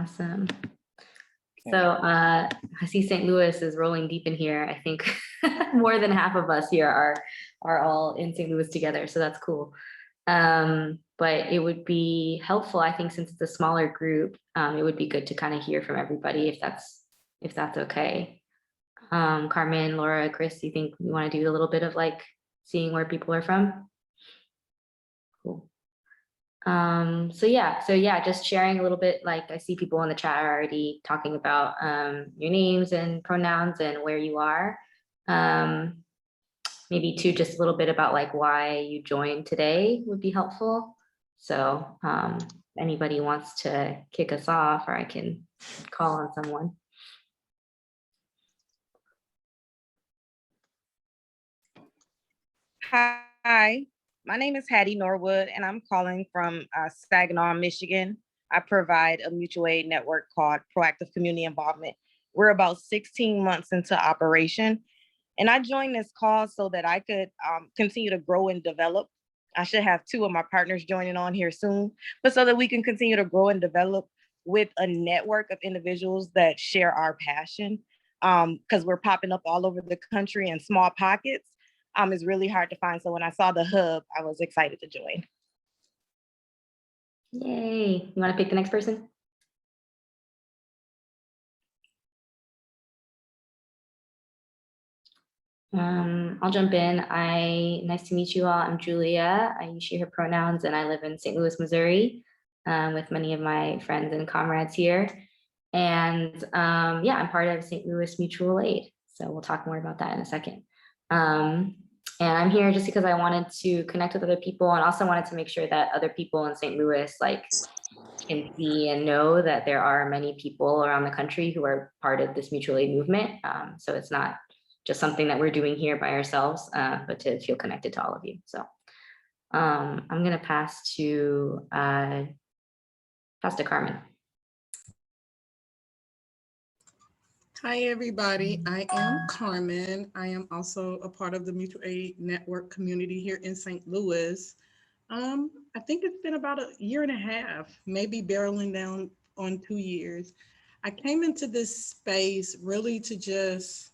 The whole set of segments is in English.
Awesome. Okay. So I see St. Louis is rolling deep in here. I think more than half of us here are all in St. Louis together. So that's cool. But it would be helpful, I think, since it's a smaller group, it would be good to kind of hear from everybody if that's okay. Carmen, Laura, Chris, do you think we want to do a little bit of like seeing where people are from? Cool. So yeah, just sharing a little bit, like I see people in the chat are already talking about your names and pronouns and where you are. Maybe too, just a little bit about like why you joined today would be helpful. So if anybody wants to kick us off, or I can call on someone. Hi, my name is Hattie Norwood, and I'm calling from Saginaw, Michigan. I provide a mutual aid network called Proactive Community Involvement. We're about 16 months into operation, and I joined this cause so that I could continue to grow and develop. I should have 2 of my partners joining on here soon, but so that we can continue to grow and develop with a network of individuals that share our passion, because we're popping up all over the country in small pockets. It's really hard to find. So when I saw the hub, I was excited to join. Yay. You want to pick the next person? I'll jump in. Nice to meet you all. I'm Julia. I use she, her pronouns, and I live in St. Louis, Missouri, with many of my friends and comrades here. And yeah, I'm part of St. Louis Mutual Aid. So we'll talk more about that in a second. And I'm here just because I wanted to connect with other people, and also wanted to make sure that other people in St. Louis like can see and know that there are many people around the country who are part of this mutual aid movement. So it's not just something that we're doing here by ourselves, but to feel connected to all of you. So I'm gonna pass to Carmen. Hi, everybody. I am Carmen. I am also a part of the Mutual Aid Network community here in St. Louis. I think it's been about 1.5 years, maybe barreling down on 2 years. I came into this space really to just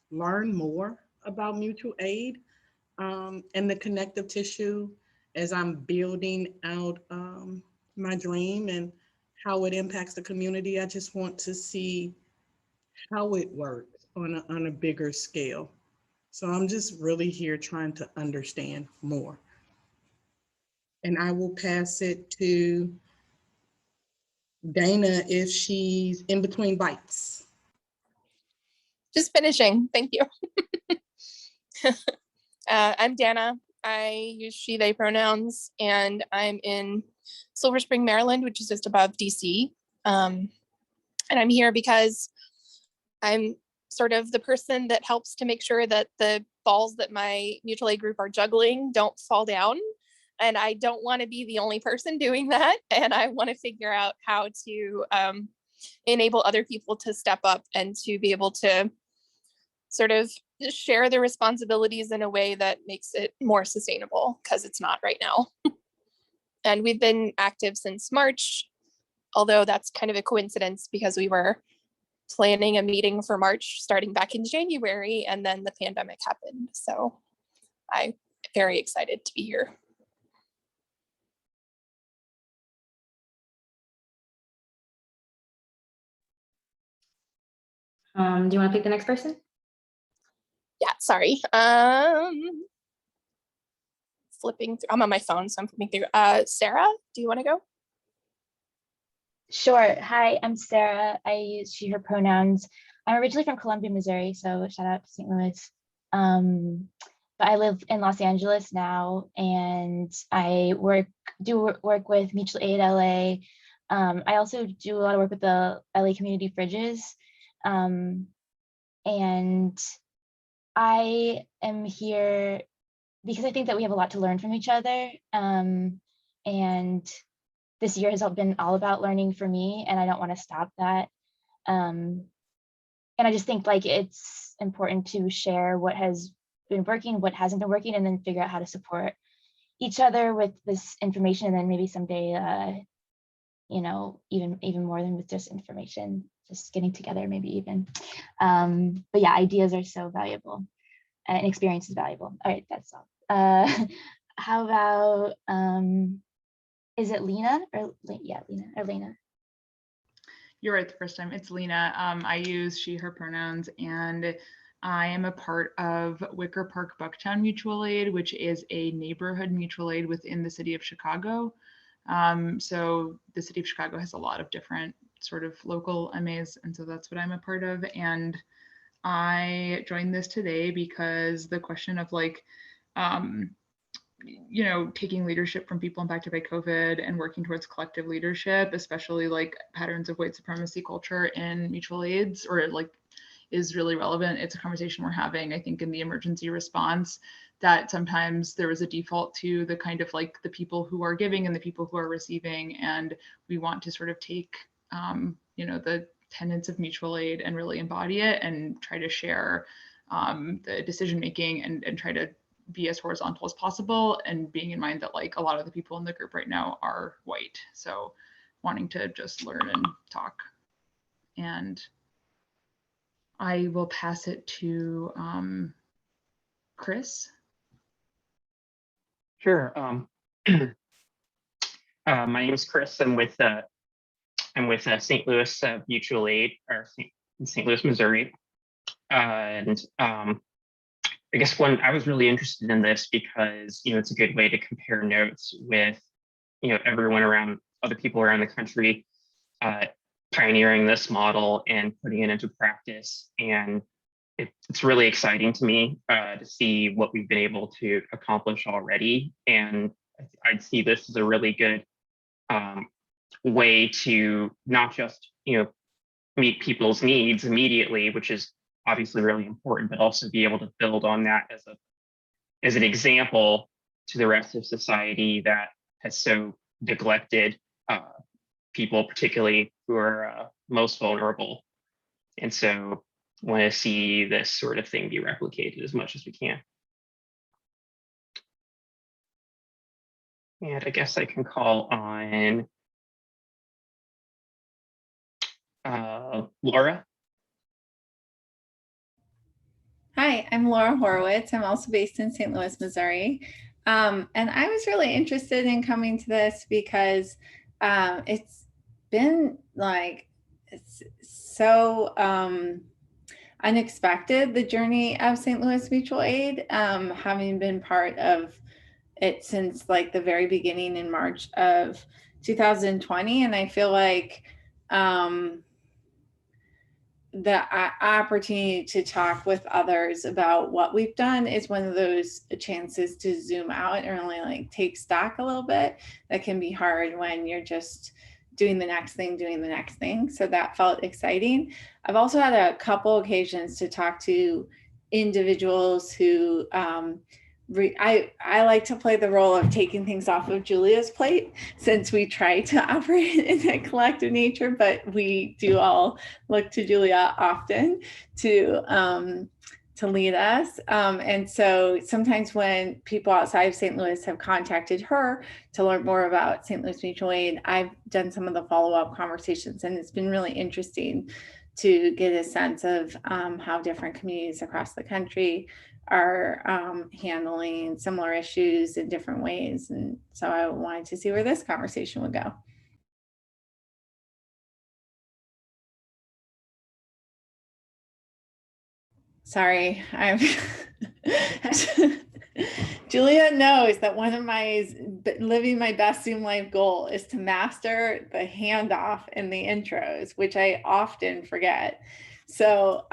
learn more about mutual aid and the connective tissue as I'm building out my dream and how it impacts the community. I just want to see how it works on a bigger scale. So I'm just really here trying to understand more. And I will pass it to Dana if she's in between bites. Just finishing, thank you. I'm Dana. I use she, they pronouns, and I'm in Silver Spring, Maryland, which is just above DC. And I'm here because I'm sort of the person that helps to make sure that the balls that my mutual aid group are juggling don't fall down. And I don't want to be the only person doing that. And I want to figure out how to enable other people to step up and to be able to sort of share their responsibilities in a way that makes it more sustainable, because it's not right now. And we've been active since March, although that's kind of a coincidence because we were planning a meeting for March starting back in January, and then the pandemic happened. So I'm very excited to be here. Do you want to pick the next person? Yeah, sorry. Flipping through, I'm on my phone, so I'm flipping through. Sarah, do you want to go? Sure. Hi, I'm Sarah. I use she, her pronouns. I'm originally from Columbia, Missouri, so shout out to St. Louis. But I live in Los Angeles now, and I do work with Mutual Aid LA. I also do a lot of work with the LA Community Fridges. And I am here because I think that we have a lot to learn from each other. And this year has been all about learning for me, and I don't want to stop that. And I just think like it's important to share what has been working, what hasn't been working, and then figure out how to support each other with this information. And then maybe someday, even more than with just information, just getting together, maybe even. But yeah, ideas are so valuable and experience is valuable. All right, that's all. How about, is it Lena or yeah, Lena or Lena? You're right the first time. It's Lena. I use she, her pronouns, and I am a part of Wicker Park Bucktown Mutual Aid, which is a neighborhood mutual aid within the city of Chicago. So the city of Chicago has a lot of different sort of local MAs, and so that's what I'm a part of. And I joined this today because the question of like, taking leadership from people impacted by COVID and working towards collective leadership, especially like patterns of white supremacy culture in mutual aids, or like is really relevant. It's a conversation we're having, I think, in the emergency response, that sometimes there is a default to the kind of like the people who are giving and the people who are receiving. And we want to sort of take, the tenets of mutual aid and really embody it and try to share the decision making and try to be as horizontal as possible, and being in mind that like a lot of the people in the group right now are white. So wanting to just learn and talk. And I will pass it to Chris. Sure. My name is Chris. I'm with St. Louis Mutual Aid, or St. Louis, Missouri. And I guess I was really interested in this because, it's a good way to compare notes with, everyone around, other people around the country pioneering this model and putting it into practice. And it's really exciting to me to see what we've been able to accomplish already. And I'd see this as a really good way to not just, meet people's needs immediately, which is obviously really important, but also be able to build on that as an example to the rest of society that has so neglected people, particularly who are most vulnerable. And so want to see this sort of thing be replicated as much as we can. And I guess I can call on Laura. Hi, I'm Laura Horowitz. I'm also based in St. Louis, Missouri. And I was really interested in coming to this because it's been like, it's so unexpected, the journey of St. Louis Mutual Aid, having been part of it since like the very beginning in March of 2020. And I feel like the opportunity to talk with others about what we've done is one of those chances to zoom out and really like take stock a little bit. That can be hard when you're just doing the next thing. So that felt exciting. I've also had a couple occasions to talk to individuals who I like to play the role of taking things off of Julia's plate, since we try to operate in a collective nature, but we do all look to Julia often to lead us. And so sometimes when people outside of St. Louis have contacted her to learn more about St. Louis Mutual Aid, I've done some of the follow-up conversations, and it's been really interesting to get a sense of how different communities across the country are handling similar issues in different ways. And so I wanted to see where this conversation would go. Sorry, I'm Julia knows that one of my living my best Zoom life goal is to master the handoff and the intros, which I often forget. So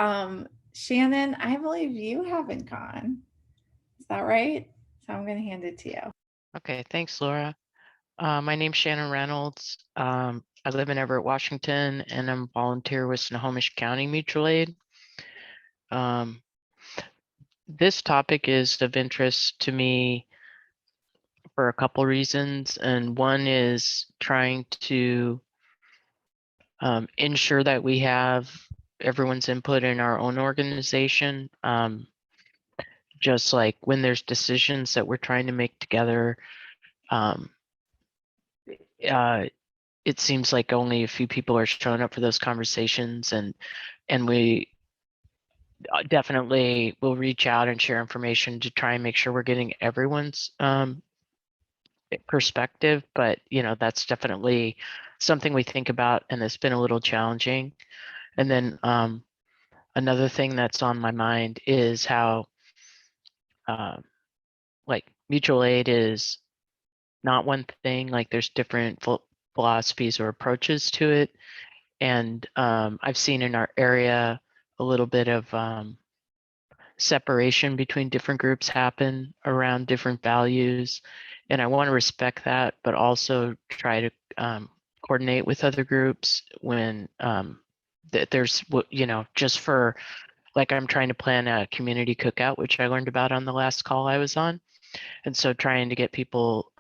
Shannon, I believe you haven't gone. Is that right? So I'm going to hand it to you. Okay, thanks, Laura. My name's Shannon Reynolds. I live in Everett, Washington, and I'm a volunteer with Snohomish County Mutual Aid. This topic is of interest to me for a couple reasons, and one is trying to ensure that we have everyone's input in our own organization. Just like when there's decisions that we're trying to make together, it seems like only a few people are showing up for those conversations, and we definitely will reach out and share information to try and make sure we're getting everyone's perspective. But that's definitely something we think about, and it's been a little challenging. And then another thing that's on my mind is how like mutual aid is not one thing. Like there's different philosophies or approaches to it. And I've seen in our area a little bit of separation between different groups happen around different values. And I want to respect that, but also try to coordinate with other groups when there's, just for, like, I'm trying to plan a community cookout, which I learned about on the last call I was on. And so trying to get people,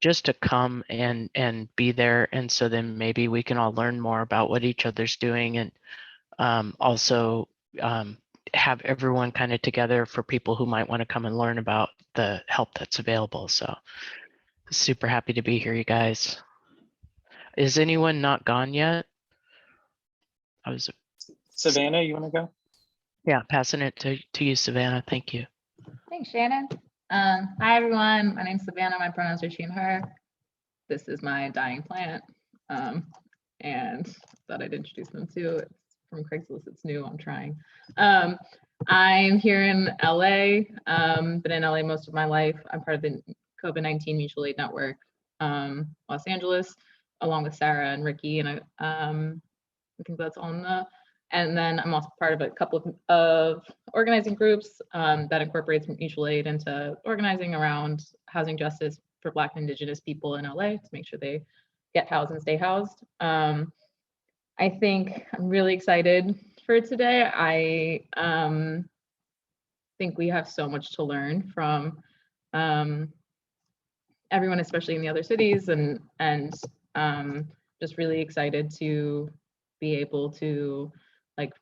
just to come and be there. And so then maybe we can all learn more about what each other's doing, and also have everyone kind of together for people who might want to come and learn about the help that's available. So super happy to be here, you guys. Is anyone not gone yet? Savannah, you want to go? Yeah, passing it to you, Savannah. Thank you. Thanks, Shannon. Hi, everyone. My name's Savannah. My pronouns are she and her. This is my dying plant. And thought I'd introduce them too. It's from Craigslist. It's new. I'm trying. I'm here in LA. Been in LA most of my life. I'm part of the COVID-19 Mutual Aid Network, Los Angeles, along with Sarah and Ricky. And I think that's on the. And then I'm also part of a couple of organizing groups that incorporates mutual aid into organizing around housing justice for Black and Indigenous people in LA to make sure they get housed and stay housed. I think I'm really excited for today. I think we have so much to learn from everyone, especially in the other cities, and just really excited to be able to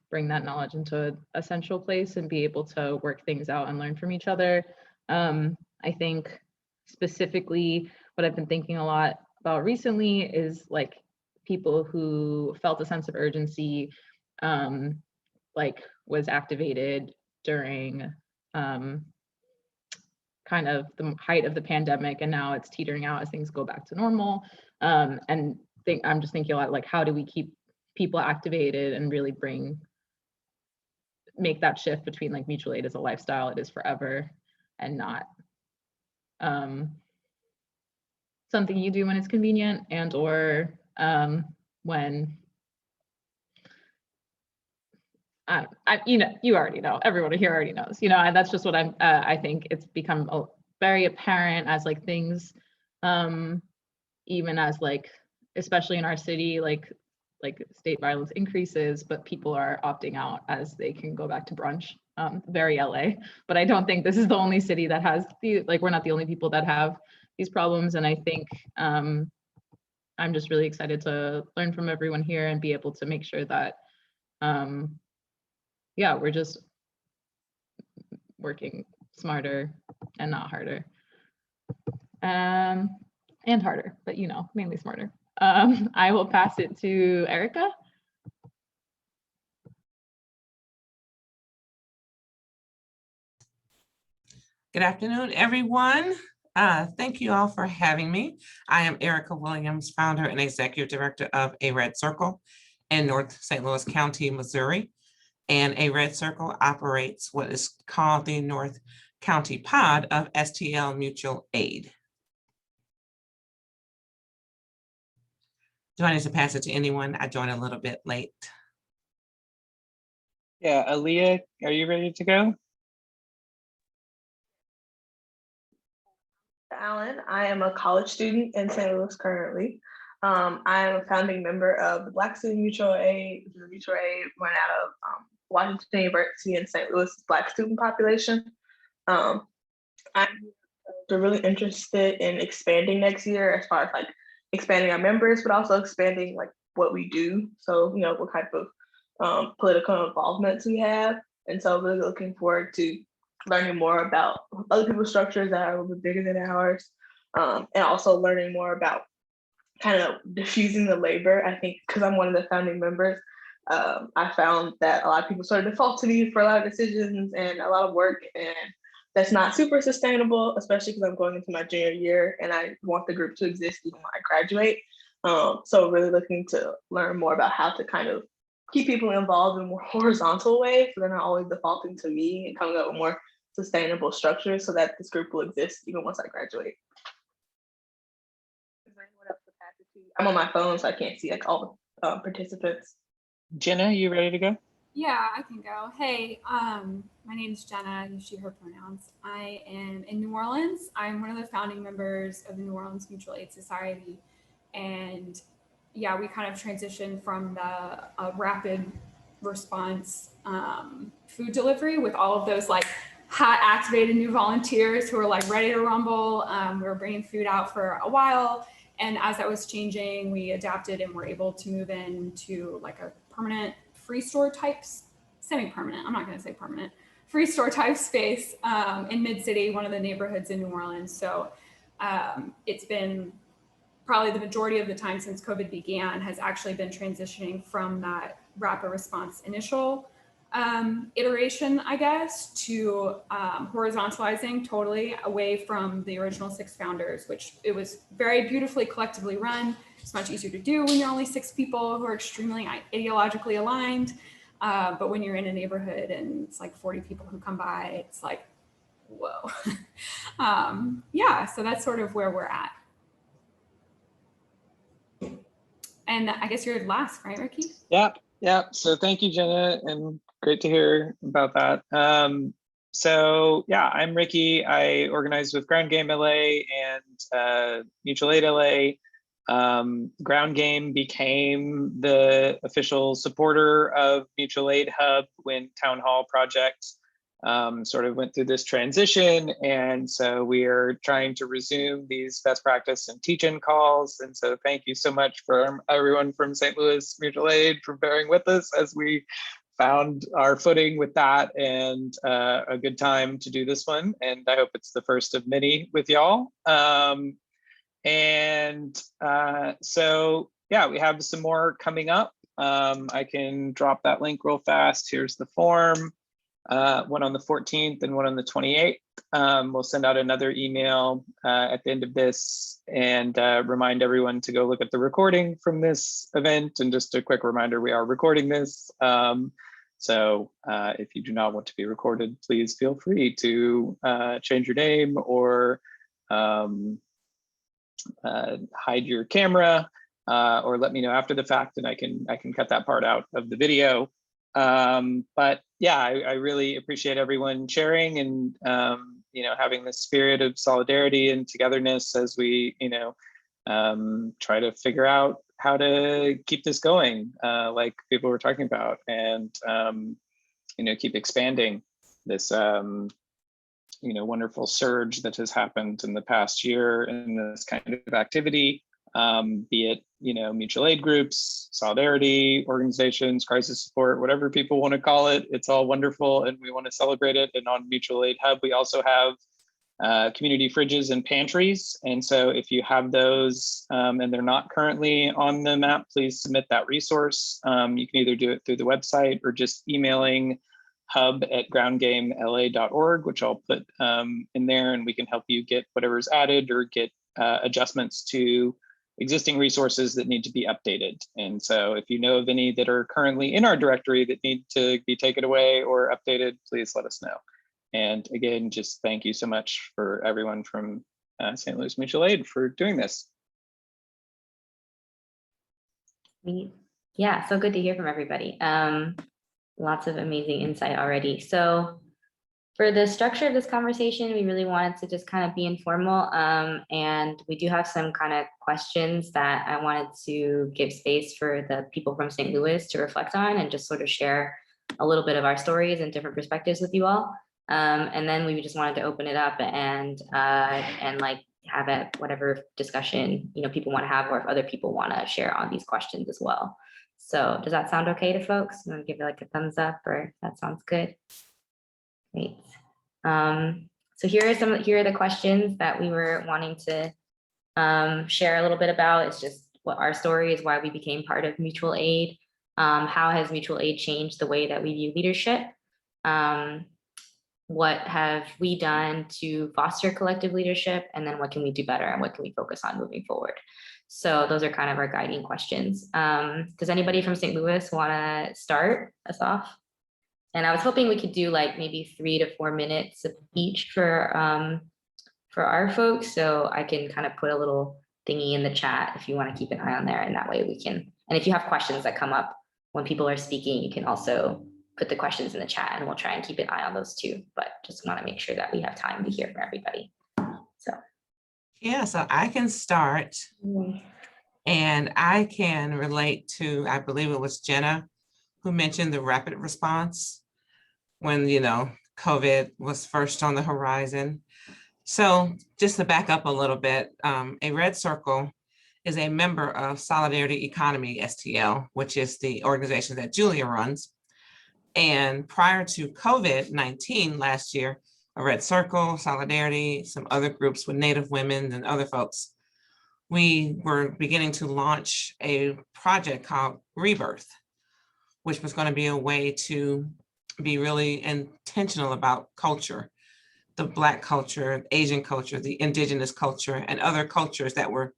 bring that knowledge into a central place and be able to work things out and learn from each other. I think specifically what I've been thinking a lot about recently is people who felt a sense of urgency, was activated during kind of the height of the pandemic, and now it's teetering out as things go back to normal. And I'm just thinking a lot how do we keep people activated and really make that shift between mutual aid as a lifestyle, it is forever, and not something you do when it's convenient, and or when you already know, everyone here already knows, and that's just what I think it's become very apparent as things, even as especially in our city, state violence increases, but people are opting out as they can go back to brunch. Very LA, but I don't think this is the only city that has we're not the only people that have these problems. And I think I'm just really excited to learn from everyone here and be able to make sure that we're just working smarter and not harder, and harder, but mainly smarter. I will pass it to Erica. Good afternoon, everyone. Thank you all for having me. I am Erica Williams, founder and executive director of A Red Circle in North St. Louis County, Missouri. And A Red Circle operates what is called the North County Pod of STL Mutual Aid. Do I need to pass it to anyone? I joined a little bit late. Yeah, Aaliyah, are you ready to go? Allen. I am a college student in St. Louis currently. I am a founding member of the Black Student Mutual Aid, which is a mutual aid run out of Washington University in St. Louis Black student population. I'm really interested in expanding next year as far as expanding our members, but also expanding what we do. So, what type of political involvements we have. And so really looking forward to learning more about other people's structures that are a little bit bigger than ours. And also learning more about kind of diffusing the labor. I think because I'm one of the founding members, I found that a lot of people sort of default to me for a lot of decisions and a lot of work, and that's not super sustainable, especially because I'm going into my junior year and I want the group to exist even when I graduate. So really looking to learn more about how to kind of keep people involved in more horizontal ways, so they're not always defaulting to me, and coming up with more sustainable structures so that this group will exist even once I graduate. I'm on my phone, so I can't see like all the participants. Jenna, you ready to go? Yeah, I can go. Hey, my name is Jenna, use she, her pronouns. I am in New Orleans. I'm one of the founding members of the New Orleans Mutual Aid Society. And yeah, we kind of transitioned from the rapid response food delivery with all of those like hot activated new volunteers who are like ready to rumble. We were bringing food out for a while. And as that was changing, we adapted and were able to move into like a permanent free store types, semi-permanent, I'm not gonna say permanent, free store type space in Mid-City, one of the neighborhoods in New Orleans. So it's been probably the majority of the time since COVID began has actually been transitioning from that rapid response initial iteration, I guess, to horizontalizing totally away from the original 6 founders, which it was very beautifully collectively run. It's much easier to do when you're only 6 people who are extremely ideologically aligned. But when you're in a neighborhood and it's like 40 people who come by, it's like, whoa. Yeah, so that's sort of where we're at. And I guess you're last, right, Ricky? Yeah. So thank you, Jenna, and great to hear about that. So yeah, I'm Ricky. I organize with Ground Game LA and Mutual Aid LA. Ground Game became the official supporter of Mutual Aid Hub when Town Hall Project sort of went through this transition. And so we are trying to resume these best practice and teach-in calls. And so thank you so much for everyone from St. Louis Mutual Aid for bearing with us as we found our footing with that, and a good time to do this one. And I hope it's the first of many with y'all. So yeah, we have some more coming up. I can drop that link real fast. Here's the form, one on the 14th and one on the 28th. We'll send out another email at the end of this and remind everyone to go look at the recording from this event. And just a quick reminder, we are recording this. So if you do not want to be recorded, please feel free to change your name or hide your camera, or let me know after the fact, and I can cut that part out of the video. But yeah, I really appreciate everyone sharing and having this spirit of solidarity and togetherness as we try to figure out how to keep this going, like people were talking about, and keep expanding this wonderful surge that has happened in the past year in this kind of activity, be it mutual aid groups, solidarity organizations, crisis support, whatever people want to call it. It's all wonderful, and we want to celebrate it. And on Mutual Aid Hub, we also have community fridges and pantries. And so if you have those and they're not currently on the map, please submit that resource. You can either do it through the website or just emailing hub@groundgamela.org, which I'll put in there, and we can help you get whatever's added or get adjustments to existing resources that need to be updated. And so if you know of any that are currently in our directory that need to be taken away or updated, please let us know. And again, just thank you so much for everyone from St. Louis Mutual Aid for doing this. Yeah, so good to hear from everybody. Lots of amazing insight already. So for the structure of this conversation, we really wanted to just kind of be informal. And we do have some kind of questions that I wanted to give space for the people from St. Louis to reflect on and just sort of share a little bit of our stories and different perspectives with you all. And then we just wanted to open it up and like have a whatever discussion people want to have, or if other people want to share on these questions as well. So does that sound okay to folks? You want to give it like a thumbs up, or that sounds good? Great. So here are the questions that we were wanting to share a little bit about. It's just what our story is, why we became part of mutual aid. How has mutual aid changed the way that we view leadership? What have we done to foster collective leadership? And then what can we do better and what can we focus on moving forward? So those are kind of our guiding questions. Does anybody from St. Louis want to start us off? And I was hoping we could do like maybe 3 to 4 minutes of each for our folks. So I can kind of put a little thingy in the chat if you want to keep an eye on there, and that way we can, and if you have questions that come up when people are speaking, you can also put the questions in the chat and we'll try and keep an eye on those too, but just want to make sure that we have time to hear from everybody. So. Yeah, so I can start and I can relate to, I believe it was Jenna who mentioned the rapid response when, you know, COVID was first on the horizon. So just to back up a little bit, a Red Circle is a member of Solidarity Economy, STL, which is the organization that Julia runs. And prior to COVID-19 last year, a Red Circle, Solidarity, some other groups with Native women and other folks, we were beginning to launch a project called Rebirth, which was going to be a way to be really intentional about culture, the Black culture, Asian culture, the indigenous culture, and other cultures that were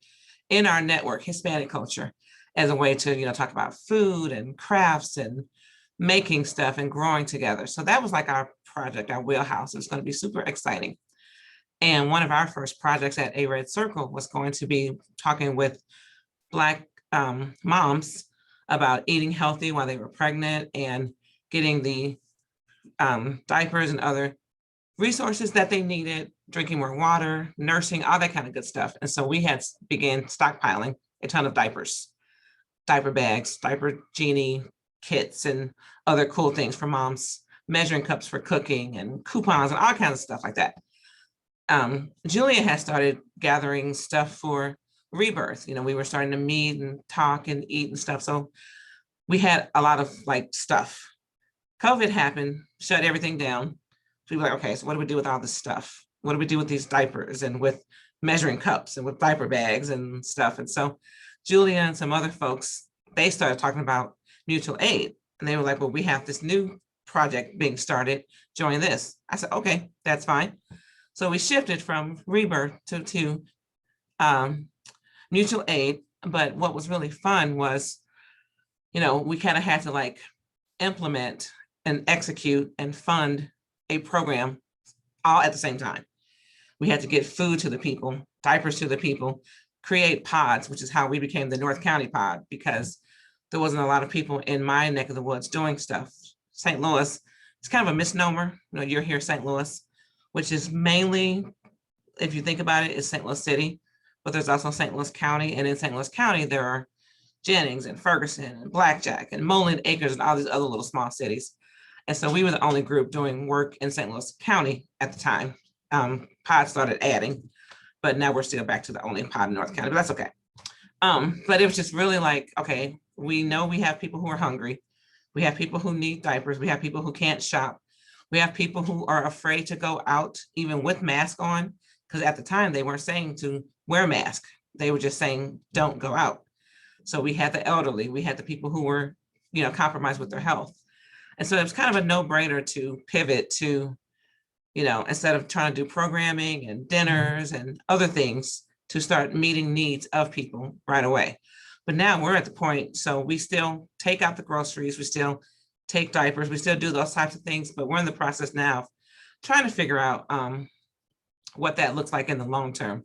in our network, Hispanic culture, as a way to, you know, talk about food and crafts and making stuff and growing together. So that was like our project, our wheelhouse. It was going to be super exciting. And one of our first projects at A Red Circle was going to be talking with Black moms about eating healthy while they were pregnant and getting the diapers and other resources that they needed, drinking more water, nursing, all that kind of good stuff. And so we had began stockpiling a ton of diapers, diaper bags, diaper genie kits, and other cool things for moms, measuring cups for cooking and coupons and all kinds of stuff like that. Julia has started gathering stuff for Rebirth. You know, we were starting to meet and talk and eat and stuff. So we had a lot of like stuff. COVID happened, shut everything down. So we were like, okay, so what do we do with all this stuff? What do we do with these diapers and with measuring cups and with diaper bags and stuff? And so Julia and some other folks, they started talking about mutual aid. And they were like, well, we have this new project being started, join this. I said, okay, that's fine. So we shifted from Rebirth to mutual aid. But what was really fun was, you know, we kind of had to like implement and execute and fund a program all at the same time. We had to get food to the people, diapers to the people, create pods, which is how we became the North County pod, because there wasn't a lot of people in my neck of the woods doing stuff. St. Louis, it's kind of a misnomer. You know, you're here, St. Louis, which is mainly, if you think about it, is St. Louis City, but there's also St. Louis County. And in St. Louis County, there are Jennings and Ferguson and Blackjack and Moline Acres and all these other little small cities. And so we were the only group doing work in St. Louis County at the time. Pod started adding, but now we're still back to the only pod in North County, but that's okay. But it was just really like, okay, we know we have people who are hungry. We have people who need diapers. We have people who can't shop. We have people who are afraid to go out even with mask on, because at the time they weren't saying to wear a mask. They were just saying, don't go out. So we had the elderly, we had the people who were, you know, compromised with their health. And so it was kind of a no-brainer to pivot to, you know, instead of trying to do programming and dinners and other things, to start meeting needs of people right away. But now we're at the point, so we still take out the groceries, we still take diapers, we still do those types of things, but we're in the process now of trying to figure out what that looks like in the long term.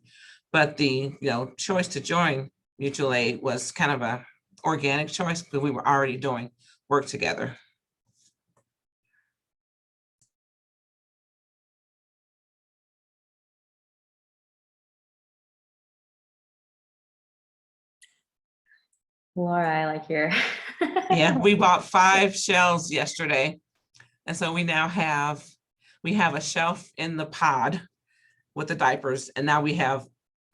But the, you know, choice to join mutual aid was kind of a organic choice because we were already doing work together. Laura, I like your. Yeah, we bought 5 shelves yesterday. And so we now have, a shelf in the pod with the diapers, and now we have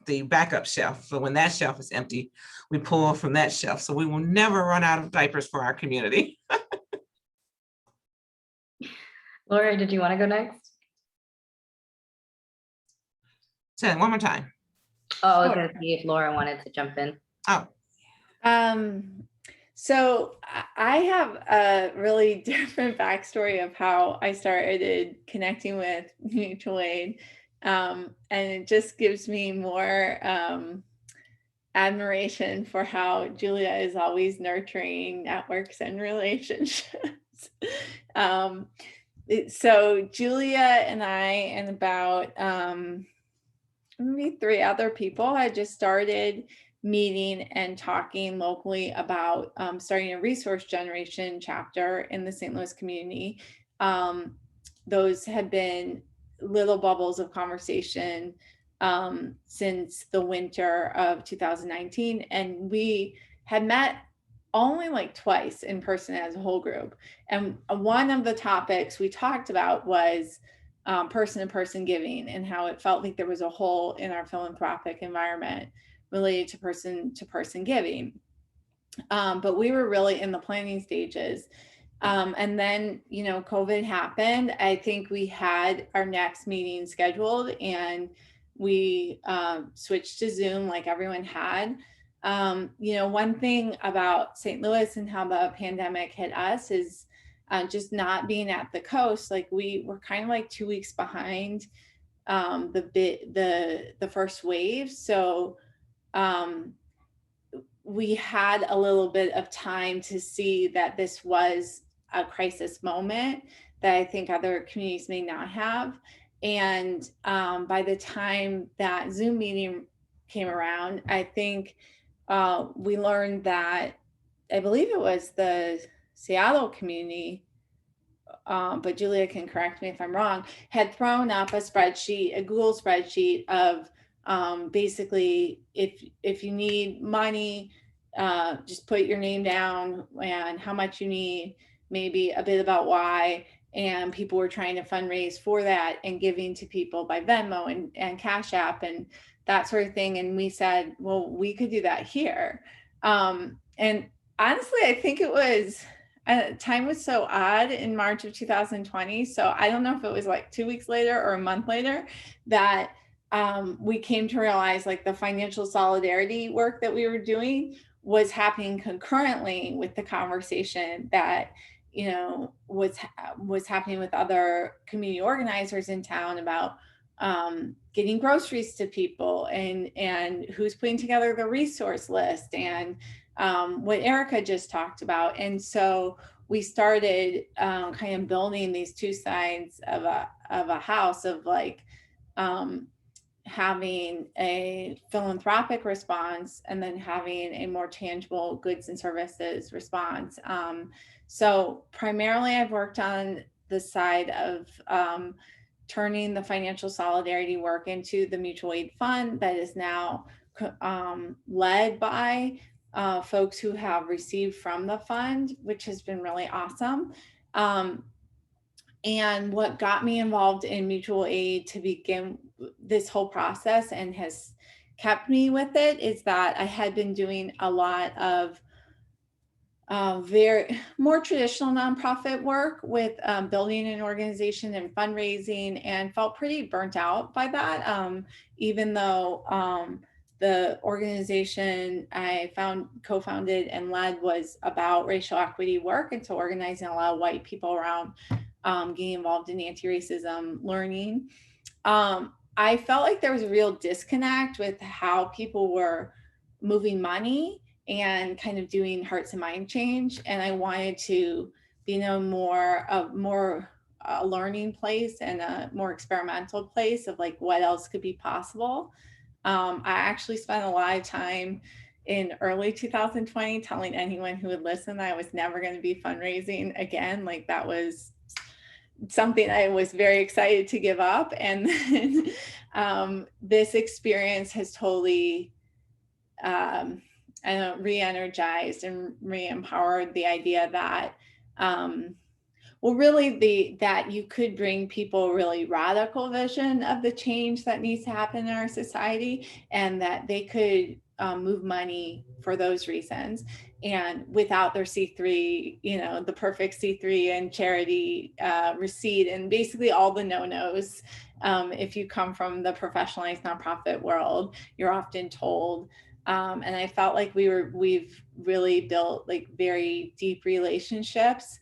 the backup shelf. So when that shelf is empty, we pull from that shelf. So we will never run out of diapers for our community. Laura, did you want to go next? Say it one more time. Oh, I was going to see if Laura wanted to jump in. Oh, So I have a really different backstory of how I started connecting with mutual aid. And it just gives me more admiration for how Julia is always nurturing networks and relationships. So Julia and I and about maybe 3 other people had just started meeting and talking locally about starting a resource generation chapter in the St. Louis community. Those had been little bubbles of conversation since the winter of 2019, and we had met only like twice in person as a whole group. And one of the topics we talked about was person-to-person giving and how it felt like there was a hole in our philanthropic environment related to person-to-person giving. But we were really in the planning stages. And then, you know, COVID happened. I think we had our next meeting scheduled and we switched to Zoom like everyone had. You know, one thing about St. Louis and how the pandemic hit us is just not being at the coast. Like we were kind of like 2 weeks behind the first wave. So we had a little bit of time to see that this was a crisis moment that I think other communities may not have. And by the time that Zoom meeting came around, I think we learned that, I believe it was the Seattle community, but Julia can correct me if I'm wrong, had thrown up a spreadsheet, a Google spreadsheet of basically if you need money, just put your name down and how much you need, maybe a bit about why. And people were trying to fundraise for that and giving to people by Venmo and Cash App and that sort of thing. And we said, well, we could do that here. And honestly, I think it was, time was so odd in March of 2020. So I don't know if it was like 2 weeks later or a month later that we came to realize like the financial solidarity work that we were doing was happening concurrently with the conversation that, you know, was happening with other community organizers in town about getting groceries to people and who's putting together the resource list and what Erica just talked about. And so we started kind of building these two sides of a house of like having a philanthropic response and then having a more tangible goods and services response. So primarily I've worked on the side of turning the financial solidarity work into the mutual aid fund that is now led by folks who have received from the fund, which has been really awesome. And what got me involved in mutual aid to begin this whole process and has kept me with it is that I had been doing a lot of very more traditional nonprofit work with building an organization and fundraising, and felt pretty burnt out by that. Even though the organization I co-founded and led was about racial equity work, and so organizing a lot of white people around getting involved in anti-racism learning. I felt like there was a real disconnect with how people were moving money and kind of doing hearts and mind change. And I wanted to be more a learning place and a more experimental place of like what else could be possible. I actually spent a lot of time in early 2020 telling anyone who would listen I was never going to be fundraising again. Like that was something I was very excited to give up. And then this experience has totally re-energized and re-empowered the idea that that you could bring people a really radical vision of the change that needs to happen in our society, and that they could move money for those reasons and without their C3, the perfect C3 and charity receipt and basically all the no-nos. If you come from the professionalized nonprofit world, you're often told And I felt like we've really built like very deep relationships,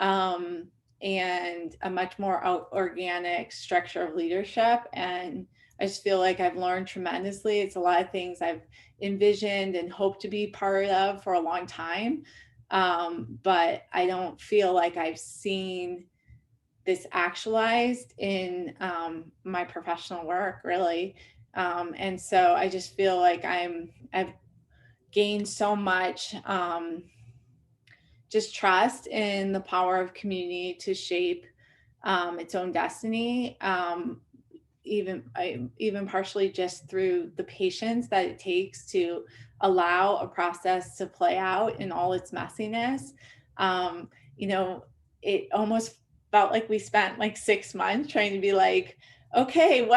and a much more organic structure of leadership. And I just feel like I've learned tremendously. It's a lot of things I've envisioned and hoped to be part of for a long time. But I don't feel like I've seen this actualized in my professional work, really. And so I just feel like I've gained so much just trust in the power of community to shape its own destiny. Even partially just through the patience that it takes to allow a process to play out in all its messiness. It almost felt like we spent like 6 months trying to be like, okay,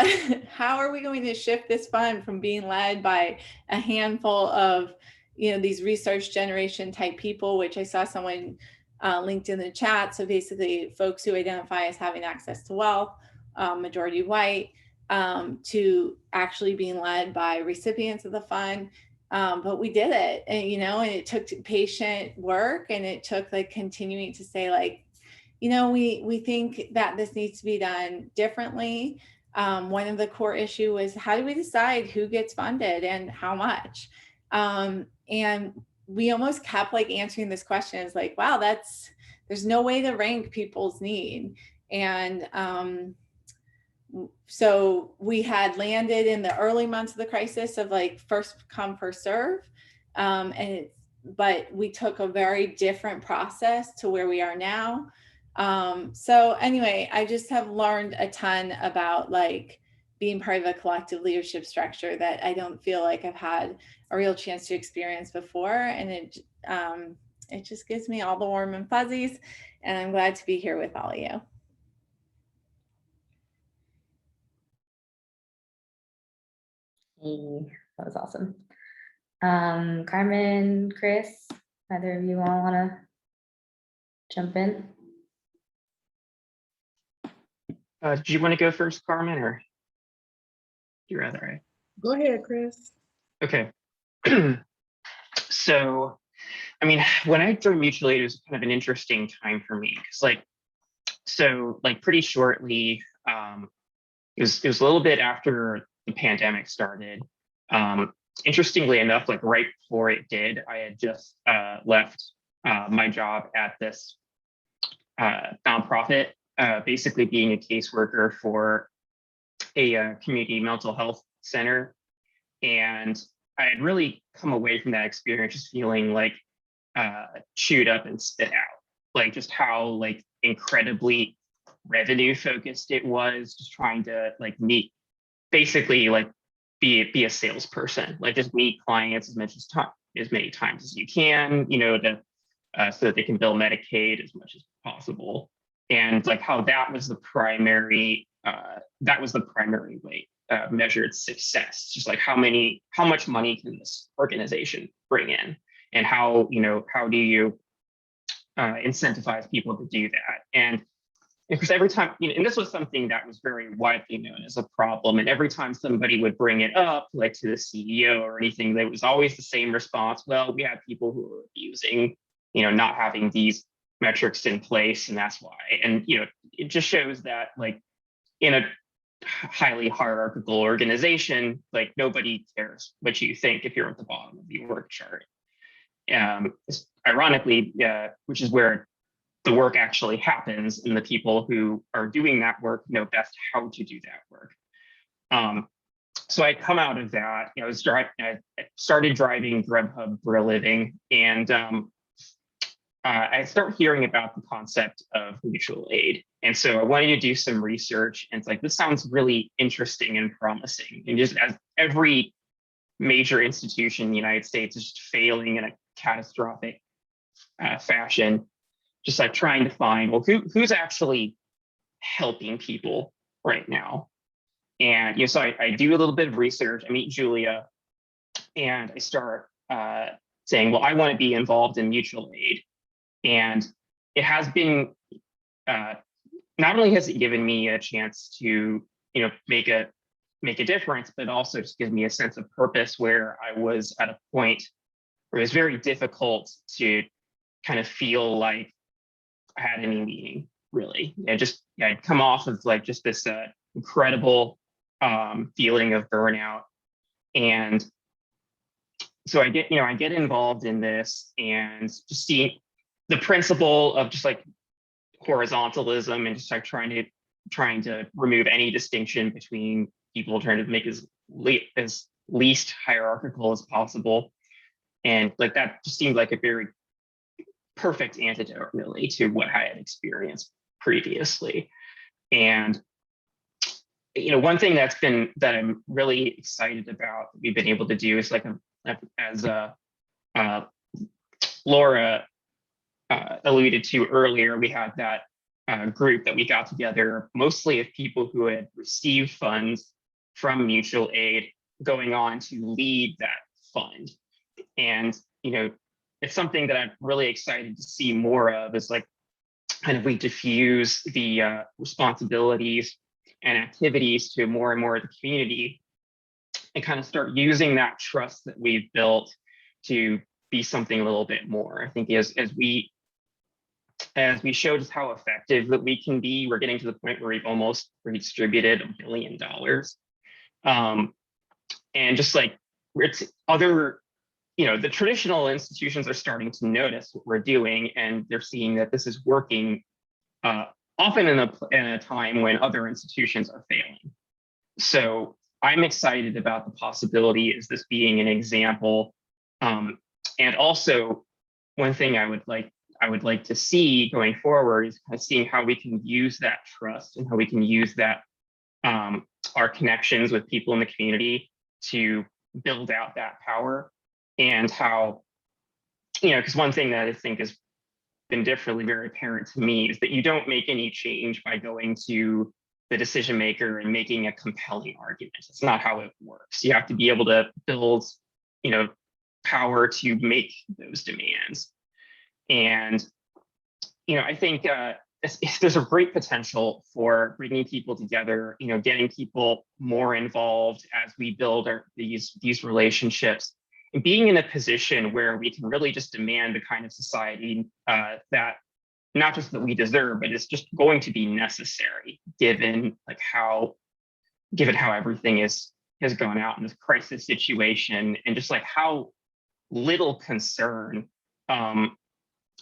how are we going to shift this fund from being led by a handful of, these research generation type people, which I saw someone linked in the chat. So basically folks who identify as having access to wealth, majority white, to actually being led by recipients of the fund. But we did it, and it took patient work, and it took like continuing to say like, we think that this needs to be done differently. One of the core issue was, how do we decide who gets funded and how much? And we almost kept like answering this question as like, wow, there's no way to rank people's need. And so we had landed in the early months of the crisis of like first come, first serve. But we took a very different process to where we are now. So anyway, I just have learned a ton about like being part of a collective leadership structure that I don't feel like I've had a real chance to experience before. And it just gives me all the warm and fuzzies, and I'm glad to be here with all of you. Hey, that was awesome. Carmen, Chris, either of you all want to jump in? Do you want to go first, Carmen, or do you rather? Go ahead, Chris. Okay. So, I mean, when I joined Mutual Aid, it was kind of an interesting time for me because, pretty shortly, it was a little bit after the pandemic started. Interestingly enough, like right before it did, I had just left my job at this nonprofit, basically being a caseworker for a community mental health center. And I had really come away from that experience just feeling like chewed up and spit out, like just how like incredibly revenue focused it was, just trying to like meet, basically like be a salesperson, like just meet clients as many times as you can, so that they can bill Medicaid as much as possible. And like how that was the primary way measured success, just like how much money can this organization bring in, and how do you incentivize people to do that. And because every time, and this was something that was very widely known as a problem, and every time somebody would bring it up, like to the CEO or anything, there was always the same response: well, we have people who are abusing, not having these metrics in place, and that's why. And it just shows that like in a highly hierarchical organization, like nobody cares what you think if you're at the bottom of the org chart. Ironically, which is where the work actually happens, and the people who are doing that work know best how to do that work. So I come out of that, I started driving Grubhub for a living, and I started hearing about the concept of mutual aid. And so I wanted to do some research, and it's like, this sounds really interesting and promising. And just as every major institution in the United States is just failing in a catastrophic fashion, just like trying to find, well, who's actually helping people right now? And so I do a little bit of research. I meet Julia, and I start saying, well, I want to be involved in mutual aid. And it has been, not only has it given me a chance to, make a make a difference, but also just gives me a sense of purpose where I was at a point where it was very difficult to kind of feel like I had any meaning, really. I'd come off of like just this incredible feeling of burnout. And so I get involved in this and just see the principle of just like horizontalism and just like trying to remove any distinction between people, trying to make as least hierarchical as possible. And like that just seemed like a very perfect antidote really to what I had experienced previously. And one thing that I'm really excited about that we've been able to do is like as Laura alluded to earlier, we had that group that we got together mostly of people who had received funds from mutual aid going on to lead that fund. And it's something that I'm really excited to see more of, is like kind of we diffuse the responsibilities and activities to more and more of the community and kind of start using that trust that we've built to be something a little bit more. I think as we show just how effective that we can be, we're getting to the point where we've almost redistributed $1 billion. And just like it's other, the traditional institutions are starting to notice what we're doing, and they're seeing that this is working often in a time when other institutions are failing. So I'm excited about the possibility is this being an example. And also one thing I would like to see going forward is kind of seeing how we can use that trust and how we can use that our connections with people in the community to build out that power. And how, because one thing that I think has been differently very apparent to me is that you don't make any change by going to the decision maker and making a compelling argument. It's not how it works. You have to be able to build, power to make those demands. And, I think there's a great potential for bringing people together, getting people more involved as we build these relationships, and being in a position where we can really just demand the kind of society that not just that we deserve, but it's just going to be necessary given how everything has gone out in this crisis situation, and just like how little concern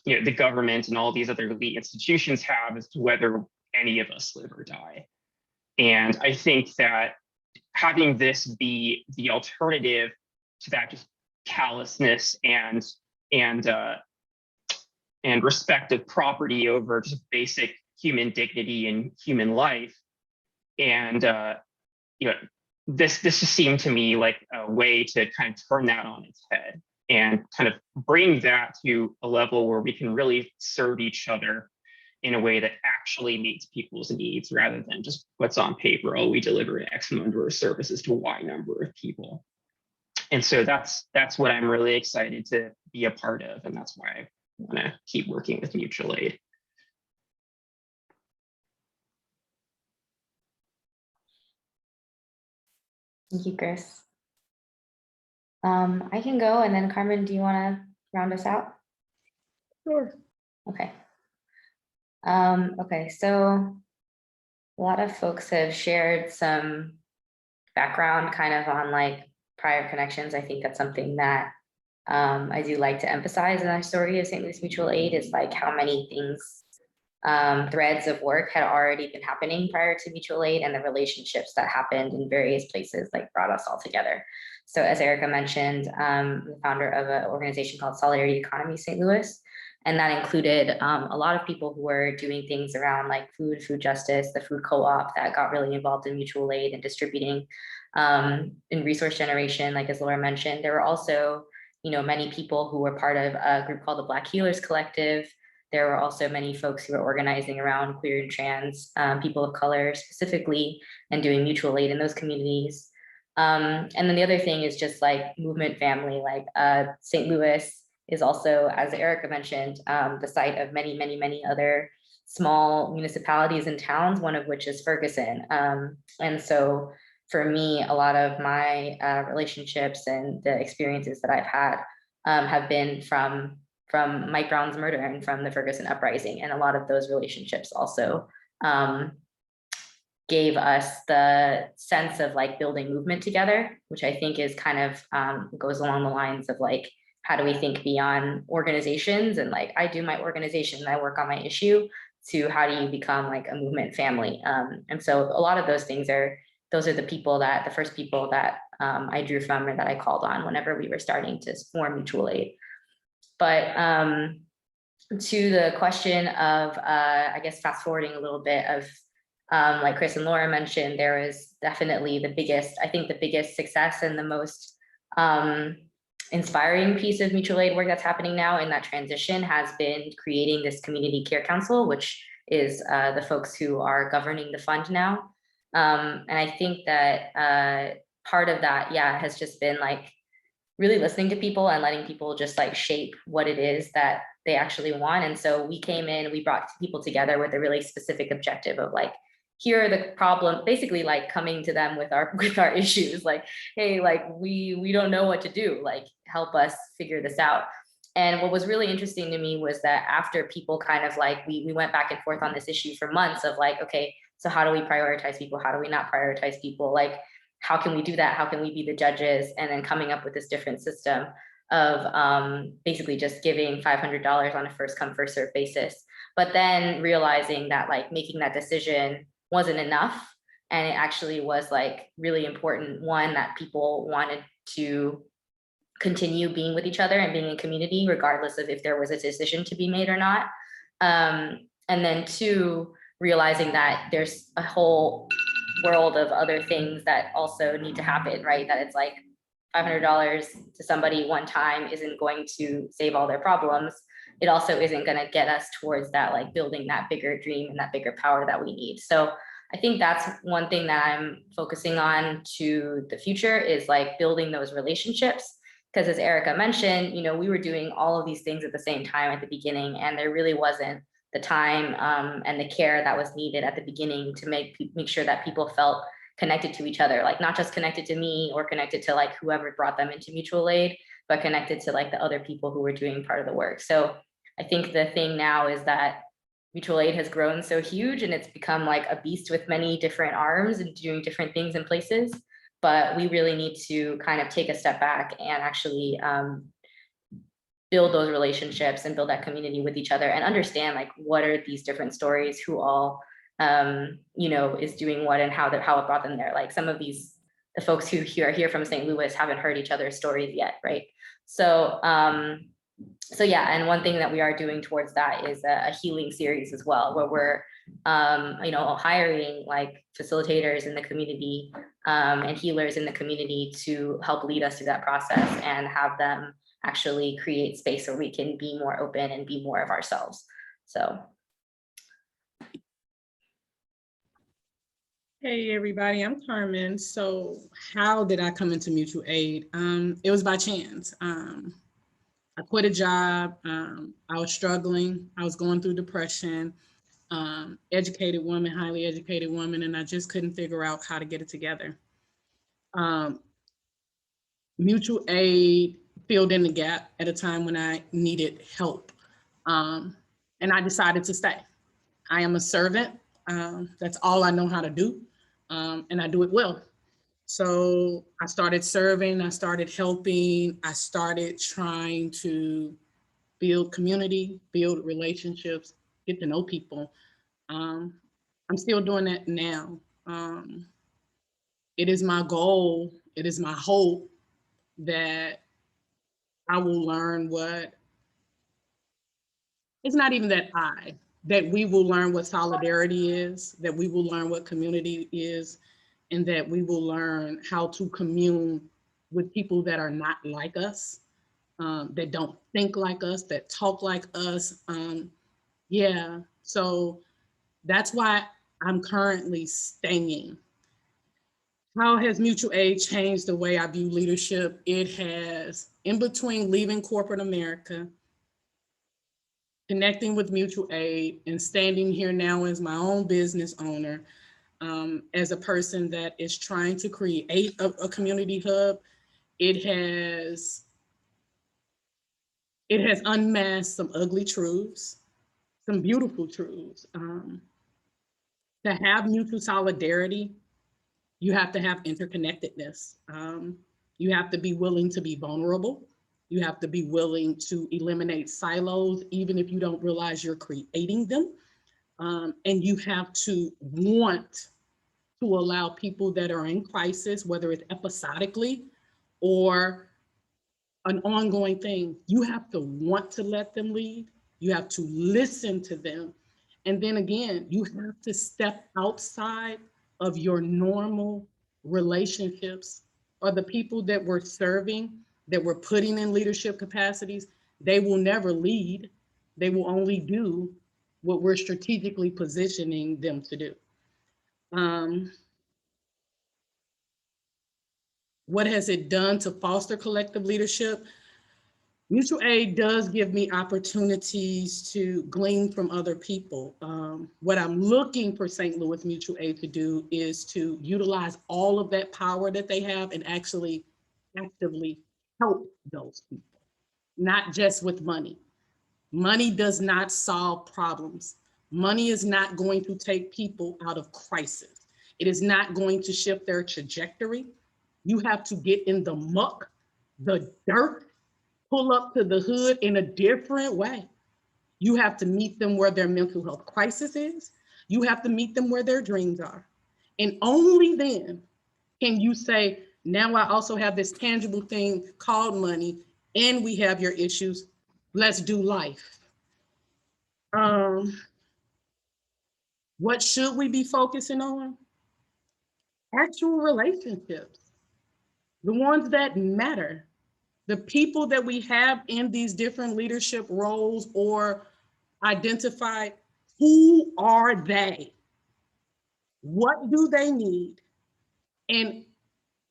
the government and all these other elite institutions have as to whether any of us live or die. And I think that having this be the alternative to that just callousness and respect of property over just basic human dignity and human life. And this just seemed to me like a way to kind of turn that on its head and kind of bring that to a level where we can really serve each other in a way that actually meets people's needs, rather than just what's on paper. Oh, we deliver X number of services to Y number of people. And so that's what I'm really excited to be a part of, and that's why I want to keep working with mutual aid. Thank you, Chris. I can go, and then Carmen, do you want to round us out? Sure. Okay. Okay, so a lot of folks have shared some background kind of on like prior connections. I think that's something that I do like to emphasize in our story of St. Louis Mutual Aid, is like how many things, threads of work had already been happening prior to mutual aid, and the relationships that happened in various places like brought us all together. So as Erica mentioned, the founder of an organization called Solidarity Economy St. Louis, and that included a lot of people who were doing things around like food justice, the food co-op that got really involved in mutual aid and distributing in resource generation, like as Laura mentioned. There were also, many people who were part of a group called the Black Healers Collective. There were also many folks who were organizing around queer and trans people of color specifically, and doing mutual aid in those communities. And then the other thing is just like movement family, like St. Louis is also, as Erica mentioned, the site of many, many, many other small municipalities and towns, one of which is Ferguson. And so for me, a lot of my relationships and the experiences that I've had have been from Mike Brown's murder and from the Ferguson uprising. And a lot of those relationships also gave us the sense of like building movement together, which I think is kind of goes along the lines of like, how do we think beyond organizations? And like, I do my organization and I work on my issue, to how do you become like a movement family? And so a lot of those things those are the first people that I drew from or that I called on whenever we were starting to form Mutual Aid. But to the question of, I guess, fast forwarding a little bit of, like Chris and Laura mentioned, there is definitely the biggest success and the most inspiring piece of mutual aid work that's happening now in that transition has been creating this community care council, which is the folks who are governing the fund now. And I think that part of that, has just been like really listening to people and letting people just like shape what it is that they actually want. And so we came in, we brought people together with a really specific objective of like, here are the problem, basically like coming to them with our issues, like, hey, like we don't know what to do, like help us figure this out. And what was really interesting to me was that after people kind of like, we went back and forth on this issue for months of like, okay, so how do we prioritize people? How do we not prioritize people? Like, how can we do that? How can we be the judges? And then coming up with this different system of basically just giving $500 on a first come, first serve basis. But then realizing that like making that decision wasn't enough. And it actually was like really important, one, that people wanted to continue being with each other and being in community, regardless of if there was a decision to be made or not. And then two, realizing that there's a whole world of other things that also need to happen, right? That it's like $500 to somebody one time isn't going to save all their problems. It also isn't going to get us towards that, like building that bigger dream and that bigger power that we need. So I think that's one thing that I'm focusing on to the future is like building those relationships. Because as Erica mentioned, you know, we were doing all of these things at the same time at the beginning, and there really wasn't the time and the care that was needed at the beginning to make sure that people felt connected to each other, like not just connected to me or connected to like whoever brought them into mutual aid, but connected to like the other people who were doing part of the work. So I think the thing now is that mutual aid has grown so huge and it's become like a beast with many different arms and doing different things in places. But we really need to kind of take a step back and actually build those relationships and build that community with each other and understand like what are these different stories, who all you know, is doing what and how it brought them there. Like some of the folks who are here from St. Louis haven't heard each other's stories yet, right? So so yeah, and one thing that we are doing towards that is a healing series as well, where we're you know, hiring like facilitators in the community and healers in the community to help lead us through that process and have them actually create space where we can be more open and be more of ourselves. So. Hey everybody, I'm Carmen. So how did I come into mutual aid? It was by chance. I quit a job. I was struggling. I was going through depression. Educated woman, highly educated woman, and I just couldn't figure out how to get it together. Mutual aid filled in the gap at a time when I needed help. And I decided to stay. I am a servant. That's all I know how to do. And I do it well. So I started serving, I started helping, I started trying to build community, build relationships, get to know people. I'm still doing that now. It is my goal, it is my hope that I will learn it's not even that we will learn what solidarity is, that we will learn what community is, and that we will learn how to commune with people that are not like us, that don't think like us, that talk like us. Yeah, so that's why I'm currently staying. How has mutual aid changed the way I view leadership? It has, in between leaving corporate America, connecting with mutual aid, and standing here now as my own business owner, As a person that is trying to create a community hub, it has unmasked some ugly truths, some beautiful truths. To have mutual solidarity, you have to have interconnectedness. You have to be willing to be vulnerable. You have to be willing to eliminate silos, even if you don't realize you're creating them. And you have to want to allow people that are in crisis, whether it's episodically or an ongoing thing, you have to want to let them lead. You have to listen to them. And then again, you have to step outside of your normal relationships, or the people that we're serving, that we're putting in leadership capacities. They will never lead. They will only do what we're strategically positioning them to do. What has it done to foster collective leadership? Mutual aid does give me opportunities to glean from other people. What I'm looking for St. Louis Mutual Aid to do is to utilize all of that power that they have and actually actively help those people, not just with money. Money does not solve problems. Money is not going to take people out of crisis. It is not going to shift their trajectory. You have to get in the muck, the dirt, pull up to the hood in a different way. You have to meet them where their mental health crisis is. You have to meet them where their dreams are. And only then can you say, now I also have this tangible thing called money, and we have your issues. Let's do life. What should we be focusing on? Actual relationships, the ones that matter. The people that we have in these different leadership roles or identify, who are they? What do they need? And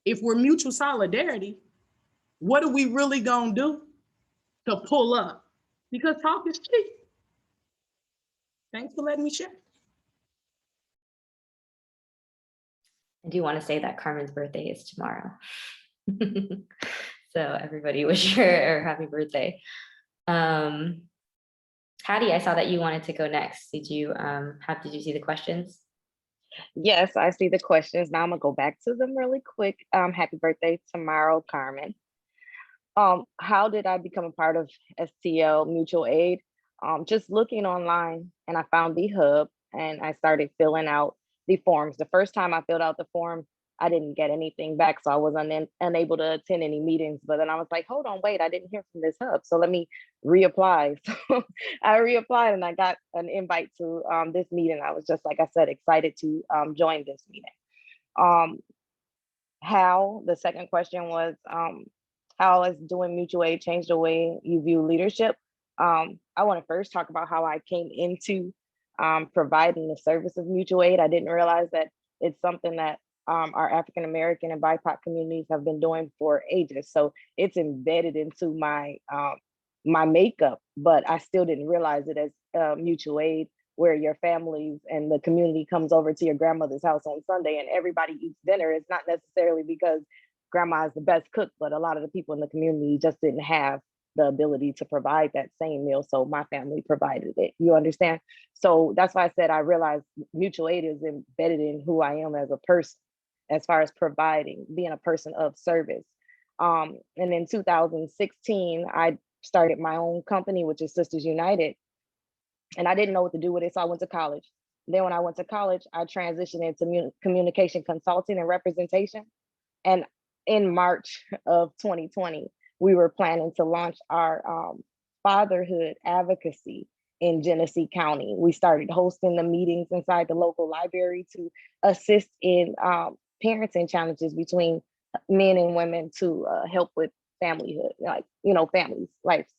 if we're mutual solidarity, what are we really gonna do to pull up? Because talk is cheap. Thanks for letting me share. I do want to say that Carmen's birthday is tomorrow. So everybody wish her a happy birthday. Hattie, I saw that you wanted to go next. Did you see the questions? Yes, I see the questions. Now I'm gonna go back to them really quick. Happy birthday tomorrow, Carmen. How did I become a part of STL Mutual Aid? Just looking online, and I found the hub, and I started filling out the forms. The first time I filled out the form, I didn't get anything back, so I was unable to attend any meetings. But then I was like, hold on, wait, I didn't hear from this hub, so let me reapply. So I reapplied, and I got an invite to this meeting. I was just, like I said, excited to join this meeting. How, the second question was, how has doing mutual aid changed the way you view leadership? I want to first talk about how I came into providing the service of mutual aid. I didn't realize that it's something that our African American and BIPOC communities have been doing for ages. So it's embedded into my my makeup, but I still didn't realize it as mutual aid, where your families and the community comes over to your grandmother's house on Sunday and everybody eats dinner. It's not necessarily because grandma is the best cook, but a lot of the people in the community just didn't have the ability to provide that same meal. So my family provided it, you understand? So that's why I said I realized mutual aid is embedded in who I am as a person, as far as providing, being a person of service. And in 2016, I started my own company, which is Sisters United. And I didn't know what to do with it, so I went to college. Then when I went to college, I transitioned into communication consulting and representation. And in March of 2020, we were planning to launch our fatherhood advocacy in Genesee County. We started hosting the meetings inside the local library to assist in parenting challenges between men and women to help with familyhood, like, you know, families' lives.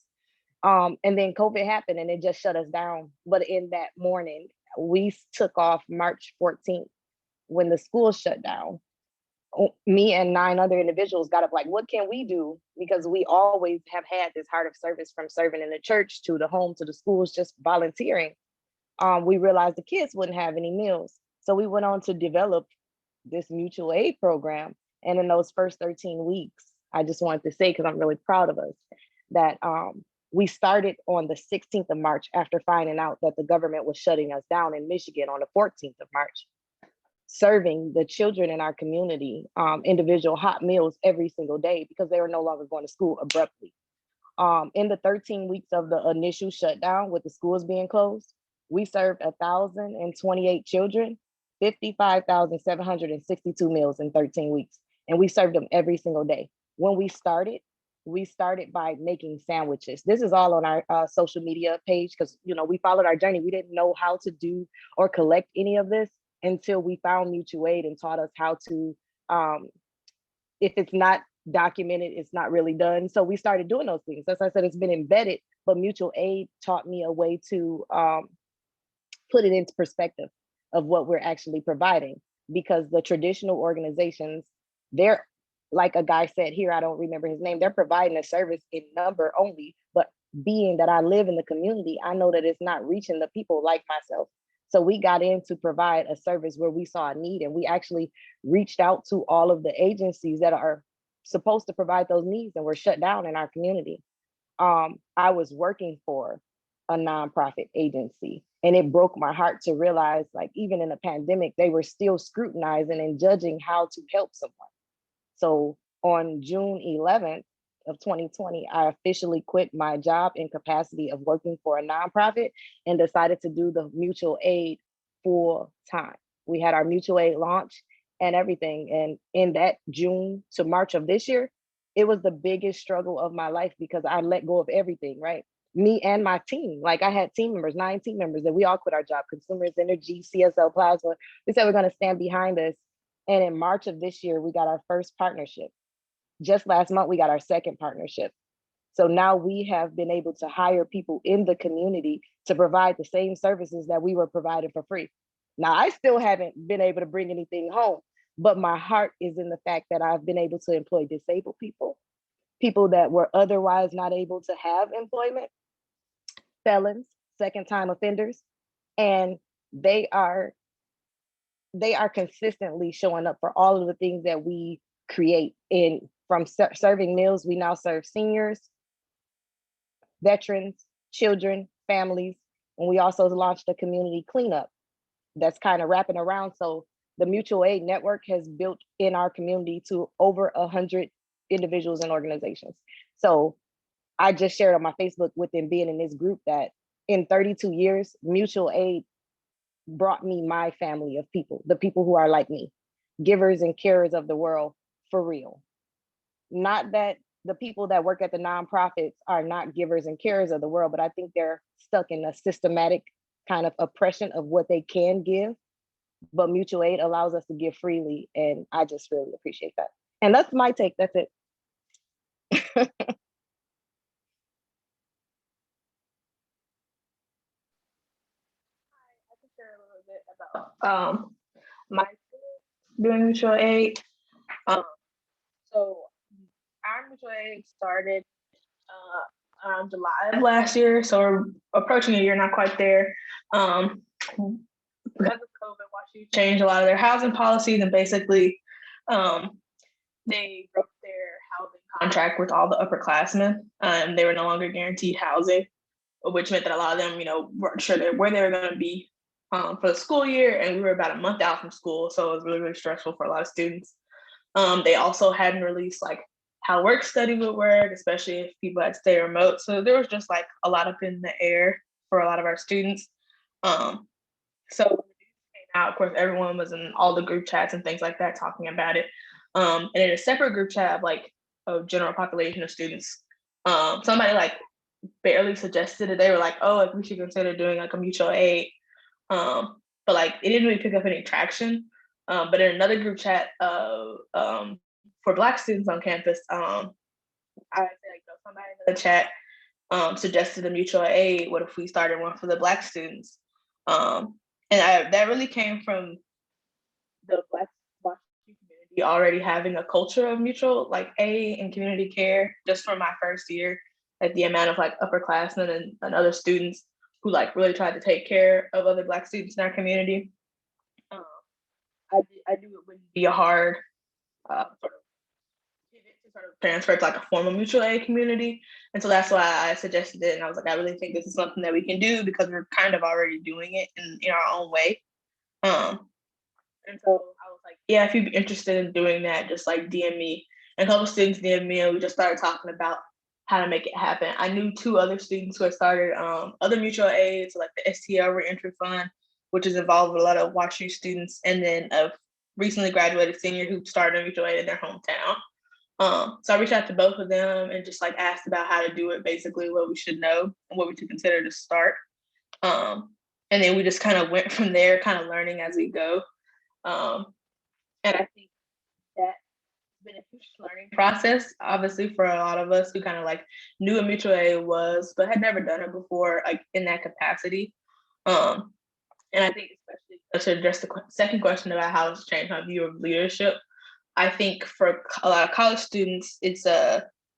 And then COVID happened and it just shut us down. But in that morning, we took off March 14th when the school shut down. Me and 9 other individuals got up like, what can we do? Because we always have had this heart of service, from serving in the church to the home to the schools, just volunteering. We realized the kids wouldn't have any meals. So we went on to develop this mutual aid program. And in those first 13 weeks, I just wanted to say, because I'm really proud of us, that we started on the 16th of March after finding out that the government was shutting us down in Michigan on the 14th of March, serving the children in our community individual hot meals every single day because they were no longer going to school abruptly. In the 13 weeks of the initial shutdown with the schools being closed, we served 1,028 children, 55,762 meals in 13 weeks. And we served them every single day. When we started by making sandwiches. This is all on our social media page because, you know, we followed our journey. We didn't know how to do or collect any of this until we found mutual aid and taught us how to, if it's not documented, it's not really done. So we started doing those things. As I said, it's been embedded, but mutual aid taught me a way to put it into perspective of what we're actually providing, because the traditional organizations, they're, like a guy said here, I don't remember his name, they're providing a service in number only, but being that I live in the community, I know that it's not reaching the people like myself. So we got in to provide a service where we saw a need, and we actually reached out to all of the agencies that are supposed to provide those needs and were shut down in our community. I was working for a nonprofit agency, and it broke my heart to realize, like, even in a pandemic, they were still scrutinizing and judging how to help someone. So on June 11th of 2020, I officially quit my job in capacity of working for a nonprofit and decided to do the mutual aid full time. We had our mutual aid launch and everything. And in that June to March of this year, it was the biggest struggle of my life because I let go of everything, right? Me and my team. Like, I had team members, 9 team members, and we all quit our job. Consumers Energy, CSL Plasma. We said we're going to stand behind us. And in March of this year, we got our first partnership. Just last month, we got our second partnership. So now we have been able to hire people in the community to provide the same services that we were providing for free. Now, I still haven't been able to bring anything home, but my heart is in the fact that I've been able to employ disabled people, people that were otherwise not able to have employment, felons, second-time offenders, and they are consistently showing up for all of the things that we create. From serving meals, we now serve seniors, veterans, children, families, and we also launched a community cleanup that's kind of wrapping around. So the mutual aid network has built in our community to over 100 individuals and organizations. So I just shared on my Facebook with them being in this group that in 32 years, mutual aid brought me my family of people, the people who are like me, givers and carers of the world for real. Not that the people that work at the nonprofits are not givers and carers of the world, but I think they're stuck in a systematic kind of oppression of what they can give. But mutual aid allows us to give freely, and I just really appreciate that. And that's my take. That's it. My doing mutual aid. So our mutual aid started around July of last year, so we're approaching a year, not quite there. Because of COVID, Washington changed a lot of their housing policies, and basically they broke their housing contract with all the upperclassmen. They were no longer guaranteed housing, which meant that a lot of them, weren't sure where they were going to be for the school year, and we were about a month out from school, so it was really, really stressful for a lot of students. They also hadn't released like how work study would work, especially if people had to stay remote. So there was just like a lot up in the air for a lot of our students. So when it came out, of course, everyone was in all the group chats and things like that talking about it. And in a separate group chat of like a general population of students, somebody like barely suggested it. They were like, oh, like we should consider doing like a mutual aid. But like it didn't really pick up any traction. But in another group chat for Black students on campus, I would say like somebody in the chat suggested a mutual aid. What if we started one for the Black students? And that really came from the Black community already having a culture of mutual like aid and community care. Just from my first year, like the amount of like upperclassmen and other students who like really tried to take care of other Black students in our community. I knew it wouldn't be a hard sort of pivot to sort of transfer to like a formal mutual aid community. And so that's why I suggested it. And I was like, I really think this is something that we can do because we're kind of already doing it in our own way. And so I was like, yeah, if you'd be interested in doing that, just like DM me. And a couple students DM'd me, and we just started talking about how to make it happen. I knew 2 other students who had started other mutual aids, like the STL Reentry Fund, which is involved with a lot of WashU students, and then a recently graduated senior who started a mutual aid in their hometown. So I reached out to both of them and just like asked about how to do it, basically what we should know and what we should consider to start. And then we just kind of went from there, kind of learning as we go. And I think that's been a huge learning process, obviously, for a lot of us who kind of like knew what mutual aid was, but had never done it before, like in that capacity. And I think especially to address the second question about how it's changed my view of leadership, I think for a lot of college students, it's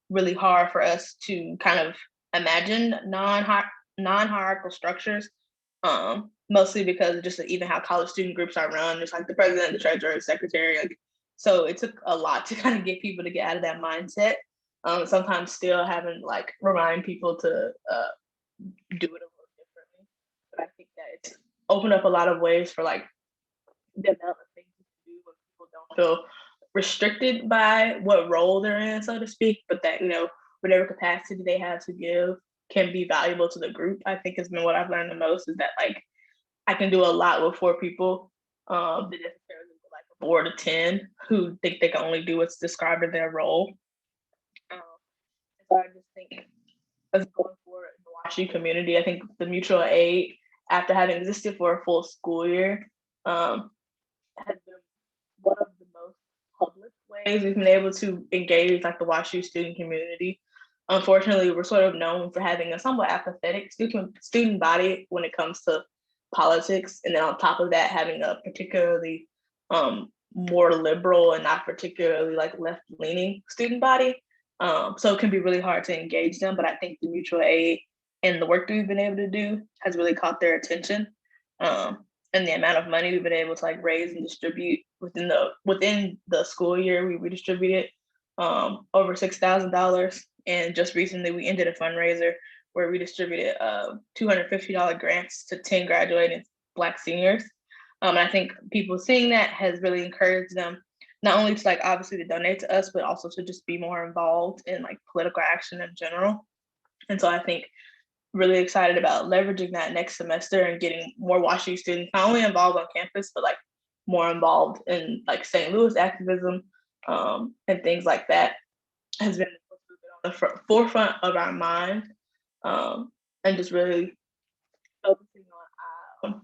really hard for us to kind of imagine non-hierarchical structures, mostly because of just even how college student groups are run, just like the president, the treasurer, the secretary. Like, so it took a lot to kind of get people to get out of that mindset. Sometimes still having like remind people to do it a little differently. But I think that it's opened up a lot of ways for like the amount of things to do when people don't feel restricted by what role they're in, so to speak, but that, you know, whatever capacity they have to give can be valuable to the group. I think has been what I've learned the most, is that like I can do a lot with 4 people that necessarily with like a board of 10 who think they can only do what's described in their role. So I just think as going forward in the WashU community, I think the mutual aid, after having existed for a full school year, has been one of the most public ways we've been able to engage like the WashU student community. Unfortunately, we're sort of known for having a somewhat apathetic student body when it comes to politics, and then on top of that, having a particularly more liberal and not particularly like left-leaning student body. So it can be really hard to engage them, but I think the mutual aid and the work that we've been able to do has really caught their attention. And the amount of money we've been able to like raise and distribute within the school year, we redistributed over $6,000. And just recently we ended a fundraiser where we distributed $250 grants to 10 graduating Black seniors. And I think people seeing that has really encouraged them not only to like obviously to donate to us, but also to just be more involved in like political action in general. And so I think really excited about leveraging that next semester and getting more WashU students not only involved on campus, but like more involved in like St. Louis activism and things like that has been on the forefront of our mind, and just really focusing on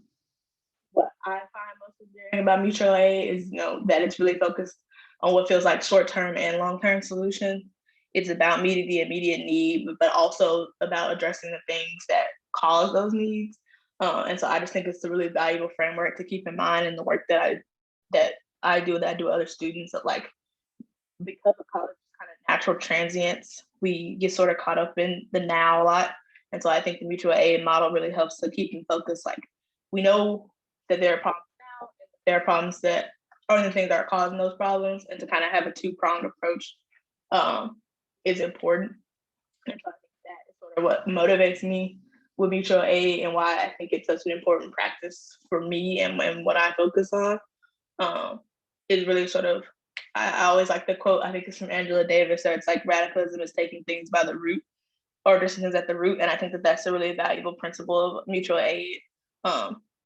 what I find most endearing about mutual aid is, you know, that it's really focused on what feels like short-term and long-term solutions. It's about meeting the immediate need, but also about addressing the things that cause those needs. And so I just think it's a really valuable framework to keep in mind in the work that I do with other students. That like, because of college kind of natural transience, we get sort of caught up in the now a lot. And so I think the mutual aid model really helps to keep in focus. Like, we know that there are problems now, and there are problems that are the things that are causing those problems, and to kind of have a 2-pronged approach is important. And so I think that is sort of what motivates me with mutual aid, and why I think it's such an important practice for me and what I focus on. Is really sort of, I always like the quote, I think it's from Angela Davis, that it's like radicalism is taking things by the root, or addressing things at the root. And I think that that's a really valuable principle of mutual aid,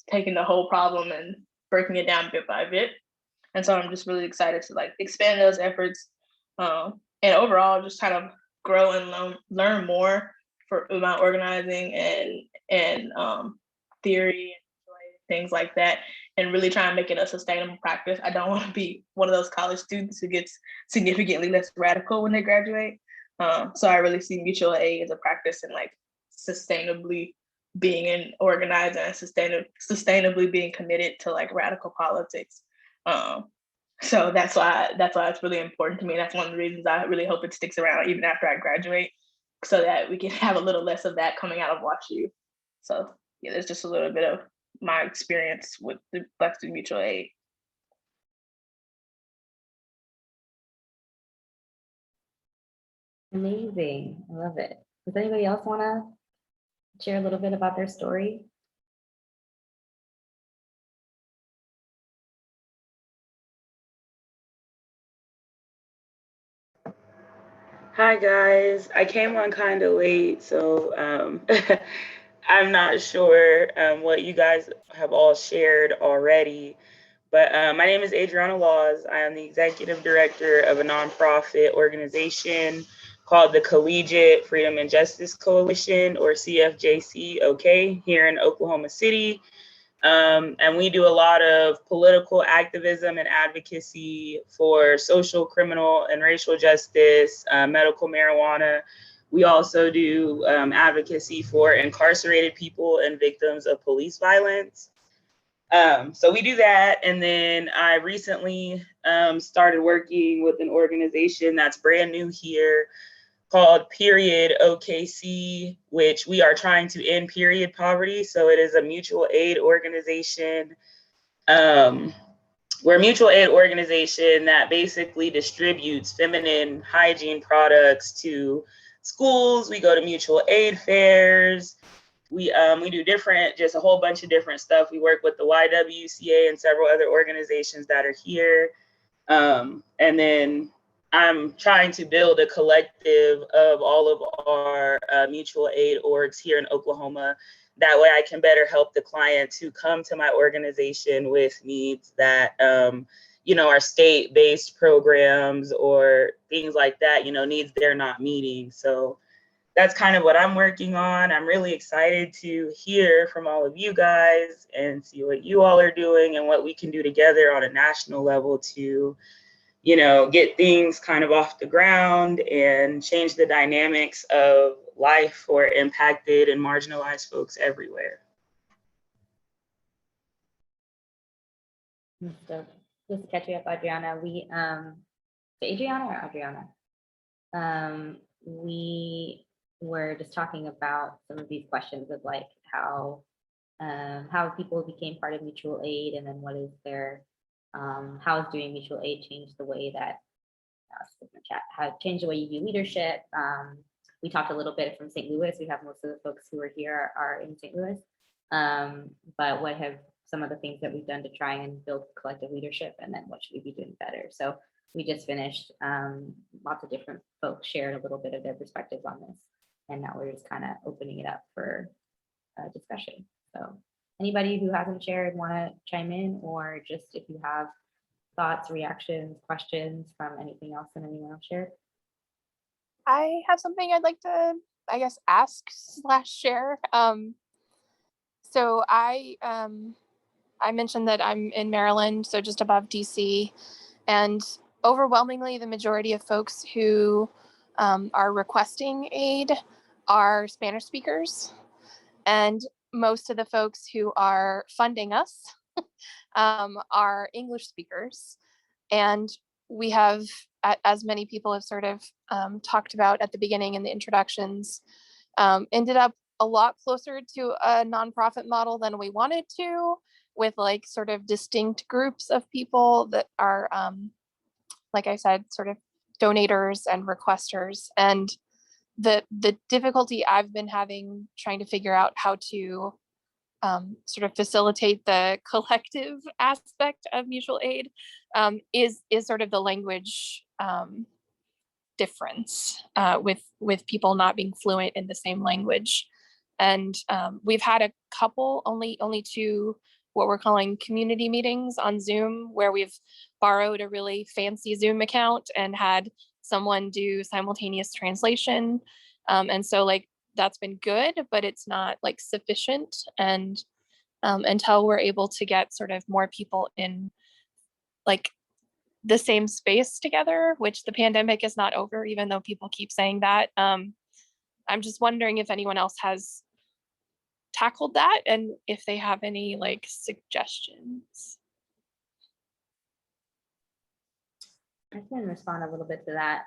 taking the whole problem and breaking it down bit by bit. And so I'm just really excited to like expand those efforts, and overall just kind of grow and learn more about organizing and theory and things like that, and really try and make it a sustainable practice. I don't want to be one of those college students who gets significantly less radical when they graduate. So I really see mutual aid as a practice in like sustainably being organized and sustainably being committed to like radical politics. So that's why it's really important to me. That's one of the reasons I really hope it sticks around even after I graduate, so that we can have a little less of that coming out of WashU. So yeah, there's just a little bit of my experience with the Black Student Mutual Aid. Amazing. I love it. Does anybody else want to share a little bit about their story? Hi guys, I came on kind of late, so I'm not sure what you guys have all shared already. But my name is Adriana Laws. I am the executive director of a nonprofit organization called the Collegiate Freedom and Justice Coalition, or CFJC, here in Oklahoma City. And we do a lot of political activism and advocacy for social, criminal, and racial justice, medical marijuana. We also do advocacy for incarcerated people and victims of police violence. So we do that. And then I recently started working with an organization that's brand new here called Period OKC, which we are trying to end period poverty. So it is a mutual aid organization. We're a mutual aid organization that basically distributes feminine hygiene products to schools. We go to mutual aid fairs. We do just a whole bunch of different stuff. We work with the YWCA and several other organizations that are here. And then I'm trying to build a collective of all of our mutual aid orgs here in Oklahoma. That way I can better help the clients who come to my organization with needs that, are state-based programs or things like that, needs they're not meeting. So that's kind of what I'm working on. I'm really excited to hear from all of you guys and see what you all are doing and what we can do together on a national level to get things kind of off the ground and change the dynamics of life for impacted and marginalized folks everywhere. So just to catch you up, Adriana, Adriana or Adriana? We were just talking about some of these questions of like how people became part of mutual aid, and then what is their how is doing mutual aid change the way that how changed the way you view leadership. We talked a little bit from St. Louis. We have most of the folks who are here are in St. Louis. But what have some of the things that we've done to try and build collective leadership, and then what should we be doing better? So we just finished, lots of different folks shared a little bit of their perspectives on this, and now we're just kind of opening it up for discussion. So anybody who hasn't shared want to chime in, or just if you have thoughts, reactions, questions from anything else that anyone else shared? I have something I'd like to, I guess, ask / share. So I mentioned that I'm in Maryland, so just above DC, and overwhelmingly the majority of folks who are requesting aid are Spanish speakers, and most of the folks who are funding us are English speakers. And we have, as many people have sort of talked about at the beginning in the introductions, ended up a lot closer to a nonprofit model than we wanted to, with like sort of distinct groups of people that are, like I said, sort of donators and requesters. And the difficulty I've been having trying to figure out how to sort of facilitate the collective aspect of mutual aid is sort of the language difference with people not being fluent in the same language. And we've had a couple, only 2, what we're calling community meetings on Zoom, where we've borrowed a really fancy Zoom account and had someone do simultaneous translation. And so like that's been good, but it's not like sufficient. And until we're able to get sort of more people in like the same space together, which the pandemic is not over, even though people keep saying that. I'm just wondering if anyone else has tackled that and if they have any like suggestions. I can respond a little bit to that.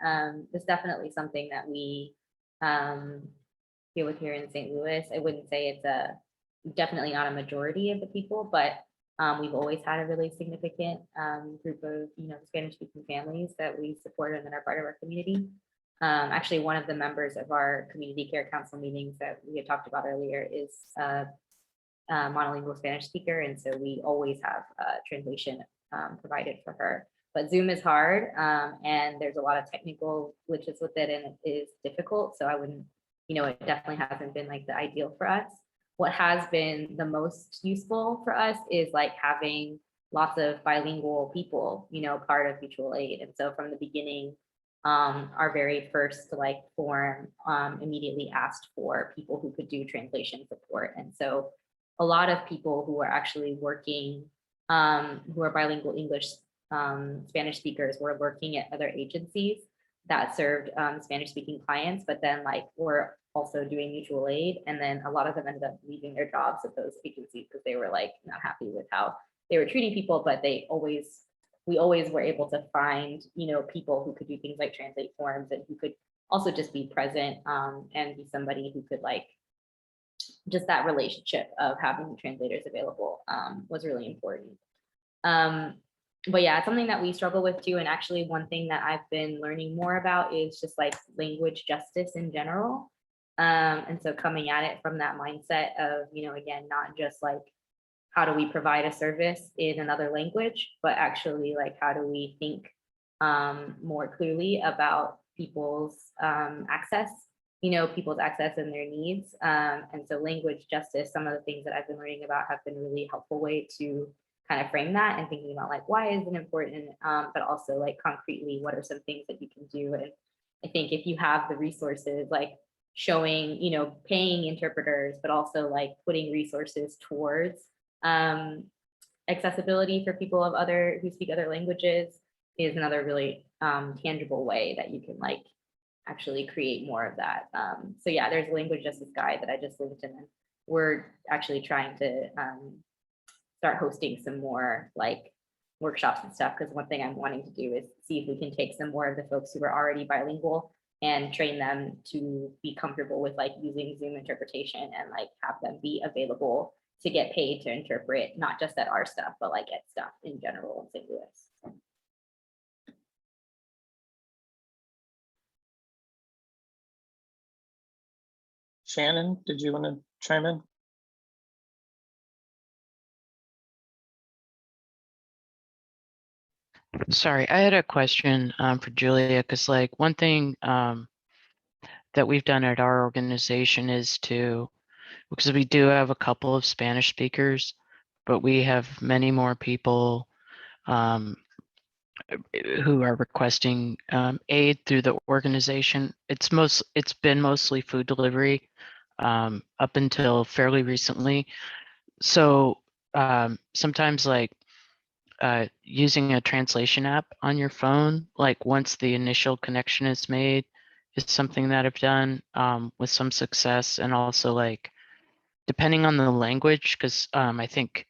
It's definitely something that we deal with here in St. Louis. I wouldn't say it's definitely not a majority of the people, but we've always had a really significant group of Spanish-speaking families that we support and that are part of our community. Actually, one of the members of our community care council meetings that we had talked about earlier is a monolingual Spanish speaker. And so we always have translation provided for her. But Zoom is hard, and there's a lot of technical glitches with it, and it is difficult. So I wouldn't, it definitely hasn't been like the ideal for us. What has been the most useful for us is like having lots of bilingual people, part of mutual aid. And so from the beginning, our very first like forum immediately asked for people who could do translation support. And so a lot of people who are actually working, who are bilingual English Spanish speakers were working at other agencies that served Spanish speaking clients, but then like were also doing mutual aid. And then a lot of them ended up leaving their jobs at those agencies because they were like not happy with how they were treating people, but we always were able to find, people who could do things like translate forms and who could also just be present and be somebody who could like, just that relationship of having translators available was really important. But yeah, it's something that we struggle with too. And actually one thing that I've been learning more about is just like language justice in general. And so coming at it from that mindset of, again, not just like, how do we provide a service in another language, but actually like, how do we think more clearly about people's access, people's access and their needs. And so language justice, some of the things that I've been learning about have been really helpful way to kind of frame that and thinking about like, why is it important? But also like concretely, what are some things that you can do? And I think if you have the resources, like showing, paying interpreters, but also like putting resources towards accessibility for people who speak other languages is another really tangible way that you can like actually create more of that. So yeah, there's a language justice guide that I just linked, and then we're actually trying to start hosting some more like workshops and stuff, because one thing I'm wanting to do is see if we can take some more of the folks who are already bilingual and train them to be comfortable with like using Zoom interpretation and like have them be available to get paid to interpret, not just at our stuff, but like at stuff in general in St. Louis. Shannon, did you want to chime in? Sorry, I had a question for Julia, because like one thing that we've done at our organization is because we do have a couple of Spanish speakers, but we have many more people who are requesting aid through the organization. It's been mostly food delivery up until fairly recently. So sometimes like using a translation app on your phone, like once the initial connection is made, is something that I've done with some success. And also like depending on the language, because I think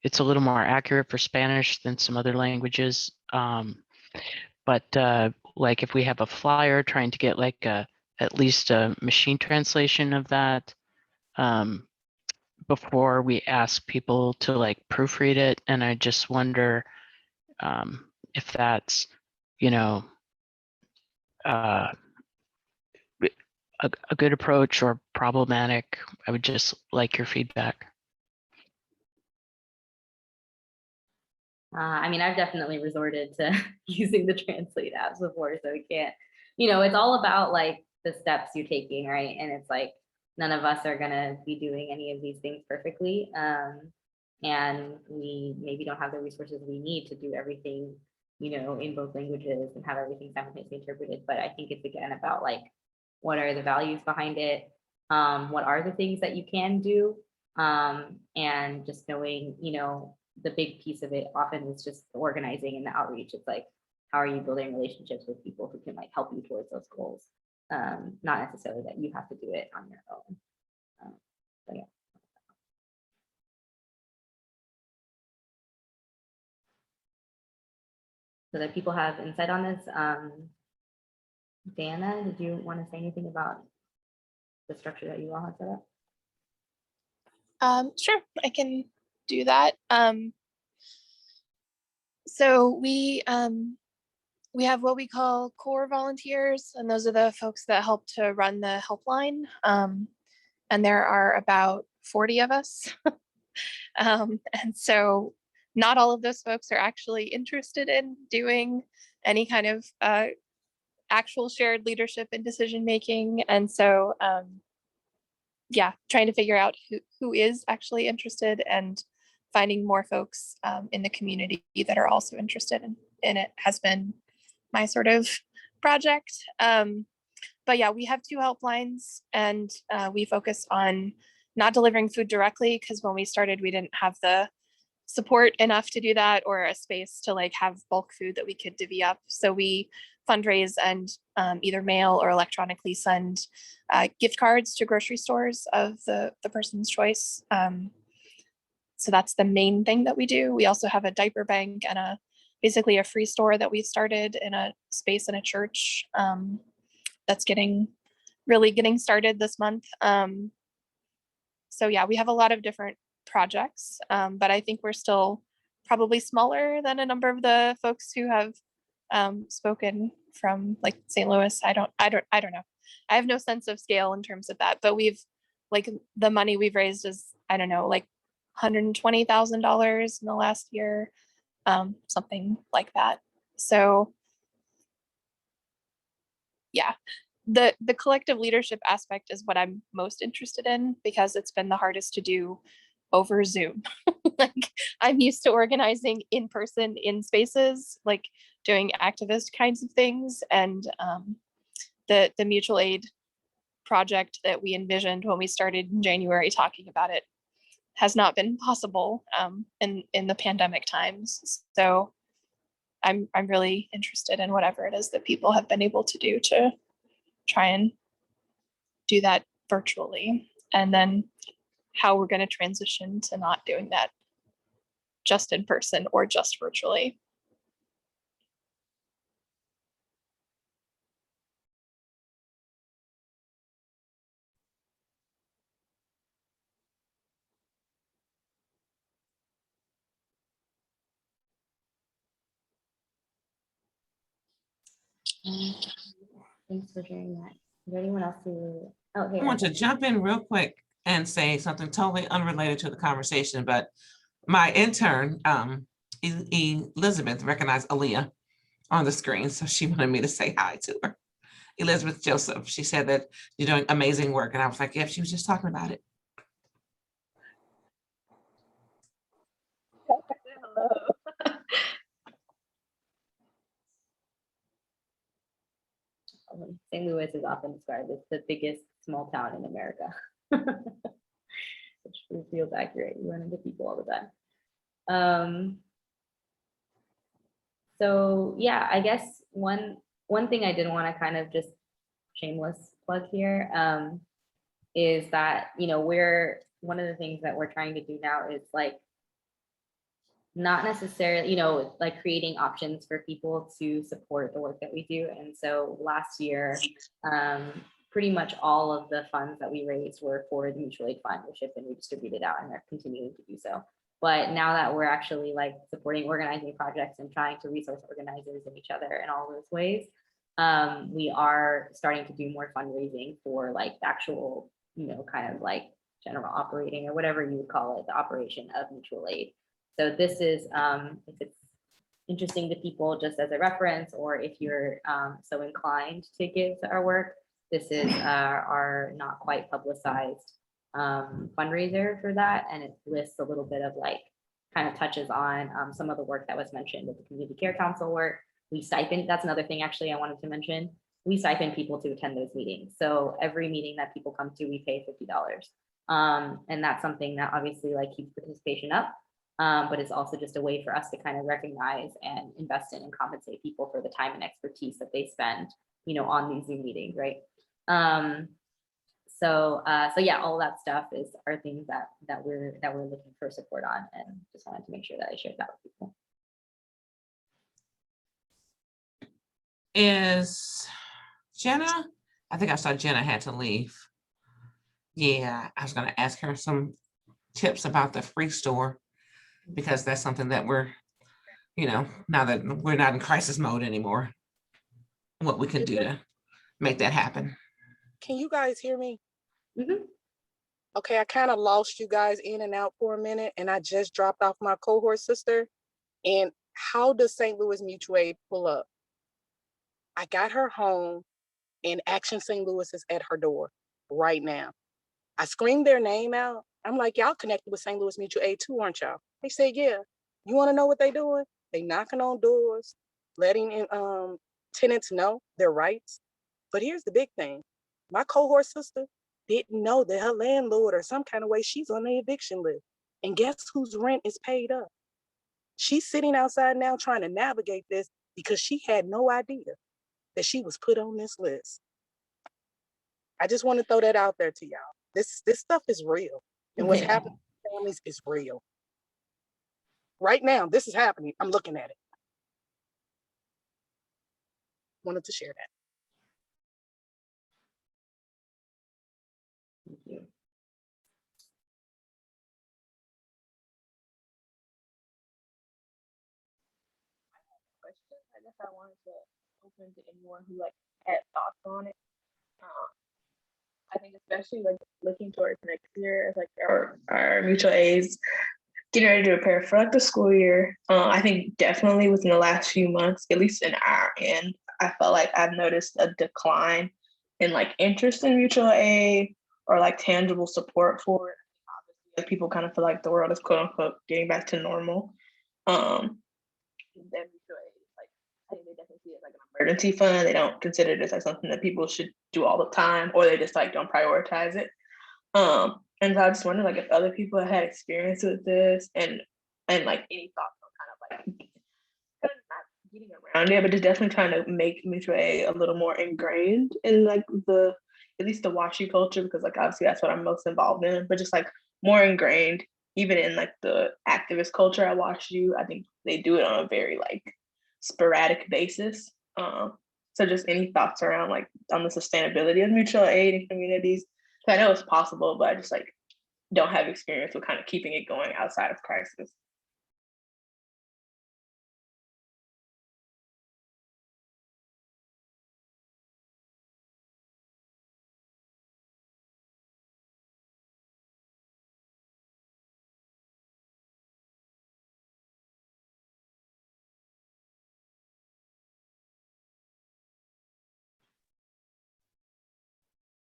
it's a little more accurate for Spanish than some other languages. But like if we have a flyer, trying to get like at least a machine translation of that before we ask people to like proofread it. And I just wonder if that's, a good approach or problematic. I would just like your feedback. I mean, I've definitely resorted to using the translate apps before, so it can't, it's all about like the steps you're taking, right? And it's like, none of us are gonna be doing any of these things perfectly. And we maybe don't have the resources we need to do everything, in both languages and have everything simultaneously interpreted. But I think it's again about like, what are the values behind it? What are the things that you can do? And just knowing, the big piece of it often is just the organizing and the outreach. It's like, how are you building relationships with people who can like help you towards those goals? Not necessarily that you have to do it on your own. So yeah. So that people have insight on this. Diana, did you want to say anything about the structure that you all have set up? Sure, I can do that. So we we have what we call core volunteers, and those are the folks that help to run the helpline. And there are about 40 of us. And so not all of those folks are actually interested in doing any kind of actual shared leadership and decision making. And so, yeah, trying to figure out who is actually interested and finding more folks in the community that are also interested in it has been my sort of project. But yeah, we have 2 helplines, and we focus on not delivering food directly, because when we started, we didn't have the support enough to do that, or a space to like have bulk food that we could divvy up. So we fundraise and either mail or electronically send gift cards to grocery stores of the person's choice. So that's the main thing that we do. We also have a diaper bank and basically a free store that we started in a space in a church that's really getting started this month. So yeah, we have a lot of different projects, but I think we're still probably smaller than a number of the folks who have spoken from like St. Louis. I don't know. I have no sense of scale in terms of that, but like the money we've raised is, I don't know, like $120,000 in the last year, something like that. So yeah, the collective leadership aspect is what I'm most interested in, because it's been the hardest to do over Zoom. Like I'm used to organizing in person in spaces, like doing activist kinds of things. And the mutual aid project that we envisioned when we started in January talking about it has not been possible in the pandemic times. So I'm really interested in whatever it is that people have been able to do to try and do that virtually, and then how we're going to transition to not doing that just in person or just virtually. Thanks for sharing that. Is there anyone else who? Oh, I want to jump in real quick and say something totally unrelated to the conversation, but my intern, Elizabeth, recognized Aaliyah on the screen, so she wanted me to say hi to her. Elizabeth Joseph, she said that you're doing amazing work, and I was like, yeah, she was just talking about it. St. Louis is often described as the biggest small town in America, which feels accurate. You run into people all the time. So yeah, I guess one thing I did want to kind of just shameless plug here is that, you know, one of the things that we're trying to do now is like not necessarily, you know, like creating options for people to support the work that we do. And so last year, pretty much all of the funds that we raised were for the mutual aid fund, which have been redistributed out and are continuing to do so. But now that we're actually like supporting organizing projects and trying to resource organizers and each other in all those ways, we are starting to do more fundraising for like the actual, you know, kind of like general operating or whatever you would call it, the operation of mutual aid. So this is, if it's interesting to people just as a reference, or if you're so inclined to give to our work, this is our not quite publicized fundraiser for that. And it lists a little bit of like, kind of touches on some of the work that was mentioned with the Community Care Council work. We stipend, that's another thing actually I wanted to mention. We stipend people to attend those meetings. So every meeting that people come to, we pay $50. And that's something that obviously like keeps participation up. But it's also just a way for us to kind of recognize and invest in and compensate people for the time and expertise that they spend, you know, on these Zoom meetings, right? So yeah, all that stuff are things that we're looking for support on, and just wanted to make sure that I shared that with people. Is Jenna? I think I saw Jenna had to leave. Yeah, I was going to ask her some tips about the free store, because that's something that we're, you know, now that we're not in crisis mode anymore, what we can do to make that happen. Can you guys hear me? Mhm. Okay, I kind of lost you guys in and out for a minute, and I just dropped off my cohort sister. And how does St. Louis Mutual Aid pull up? I got her home, and Action St. Louis is at her door right now. I screamed their name out. I'm like, y'all connected with St. Louis Mutual Aid too, aren't y'all? They said, yeah. You want to know what they doing? They knocking on doors, letting in, tenants know their rights. But here's the big thing. My cohort sister didn't know that her landlord or some kind of way she's on the eviction list. And guess whose rent is paid up? She's sitting outside now trying to navigate this because she had no idea that she was put on this list. I just want to throw that out there to y'all. This stuff is real. And what's happening to families is real. Right now, this is happening. I'm looking at it. Wanted to share that. Thank you. Question. I guess I wanted to open to anyone who like had thoughts on it. I think especially like looking towards next year as like our mutual aids getting ready to prepare for like the school year. I think definitely within the last few months, at least in our end, I felt like I've noticed a decline in like interest in mutual aid or like tangible support for it. Obviously, like, people kind of feel like the world is quote unquote getting back to normal. Then mutual aid, like I think they definitely see it like an emergency fund. They don't consider this like something that people should do all the time, or they just like don't prioritize it. And so I just wonder like if other people have had experience with this and like any thoughts on kind of like kind of not getting around it, but just definitely trying to make mutual aid a little more ingrained in like the at least the WashU culture, because like obviously that's what I'm most involved in, but just like more ingrained even in like the activist culture at WashU. I think they do it on a very like sporadic basis. So just any thoughts around like on the sustainability of mutual aid in communities? So I know it's possible, but I just like don't have experience with kind of keeping it going outside of crisis.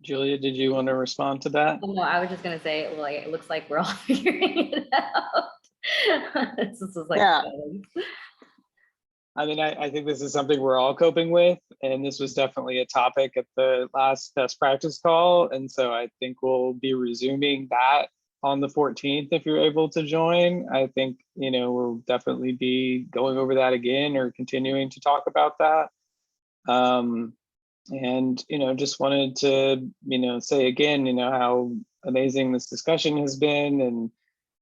Julia, did you want to respond to that? Oh, no, I was just gonna say, well, like, it looks like we're all figuring it out. This is like, Yeah. I mean, I think this is something we're all coping with, and this was definitely a topic at the last best practice call. And so I think we'll be resuming that on the 14th if you're able to join. I think, you know, we'll definitely be going over that again or continuing to talk about that. And, you know, just wanted to, you know, say again, you know, how amazing this discussion has been,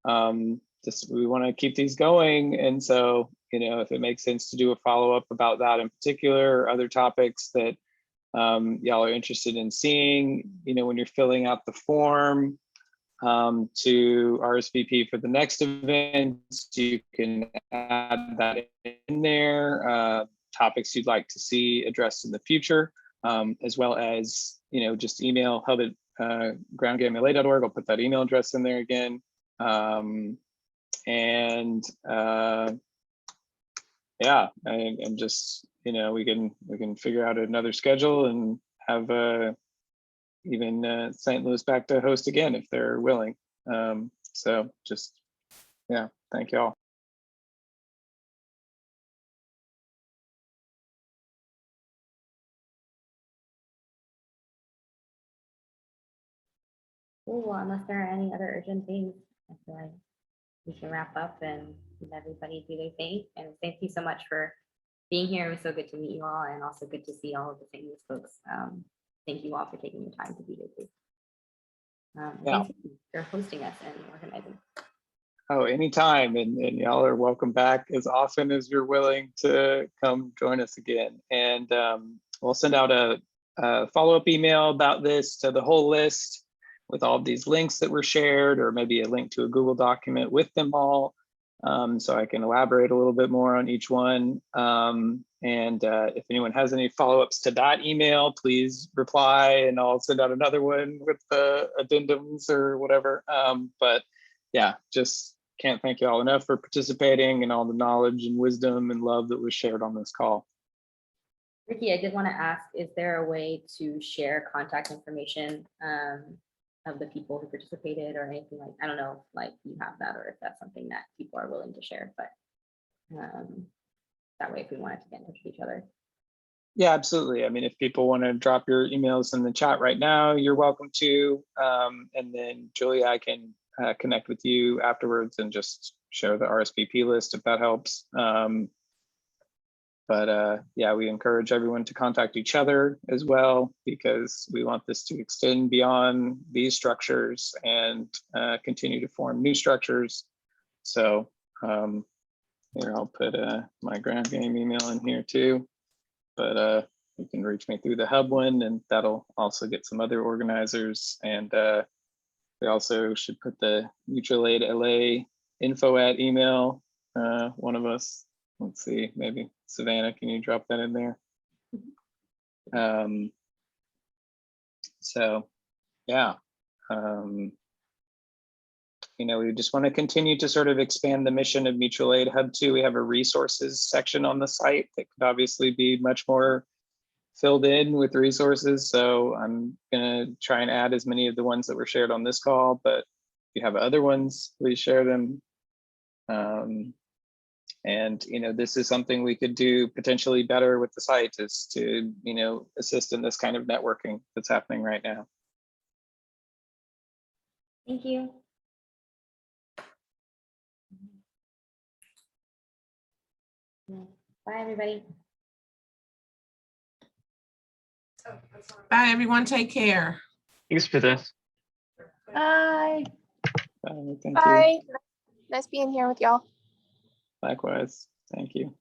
and just we want to keep these going. And so, you know, if it makes sense to do a follow-up about that in particular, or other topics that y'all are interested in seeing, you know, when you're filling out the form to RSVP for the next event, you can add that in there, topics you'd like to see addressed in the future, as well as, you know, just email hub at groundgamela.org. I'll put that email address in there again. Yeah, and just, you know, we can figure out another schedule and have even St. Louis back to host again if they're willing. So just, yeah, thank y'all. cool. Well, unless there are any other urgent things, I feel like we can wrap up and let everybody do their thing. And thank you so much for being here. It was so good to meet you all, and also good to see all of the St. Louis folks. Thank you all for taking the time to be here too. Yeah. Thanks for hosting us and organizing. Oh, anytime, and y'all are welcome back as often as you're willing to come join us again. And we'll send out a follow-up email about this to the whole list with all of these links that were shared, or maybe a link to a Google document with them all. so I can elaborate a little bit more on each one. And if anyone has any follow-ups to that email, please reply and I'll send out another one with the addendums or whatever. But yeah, just can't thank you all enough for participating and all the knowledge and wisdom and love that was shared on this call. Ricky, I did want to ask, is there a way to share contact information of the people who participated or anything like, I don't know, if, like you have that or if that's something that people are willing to share, but that way if we wanted to get in touch with each other. Yeah, absolutely. I mean, if people want to drop your emails in the chat right now, you're welcome to. And then Julia, I can connect with you afterwards and just share the RSVP list if that helps. But yeah, we encourage everyone to contact each other as well, because we want this to extend beyond these structures and continue to form new structures. So here, I'll put my ground game email in here too, but you can reach me through the hub one, and that'll also get some other organizers. And we also should put the Mutual Aid LA info@ email, one of us. Let's see, maybe Savannah, can you drop that in there? So yeah, you know, we just want to continue to sort of expand the mission of Mutual Aid Hub 2. We have a resources section on the site that could obviously be much more filled in with resources. So I'm gonna try and add as many of the ones that were shared on this call, but if you have other ones, please share them. And, you know, this is something we could do potentially better with the site, is to, you know, assist in this kind of networking that's happening right now. Thank you. Bye, everybody. Bye, everyone. Take care. Thanks for this. Bye. Thank you. Bye. Nice being here with y'all. Likewise. Thank you.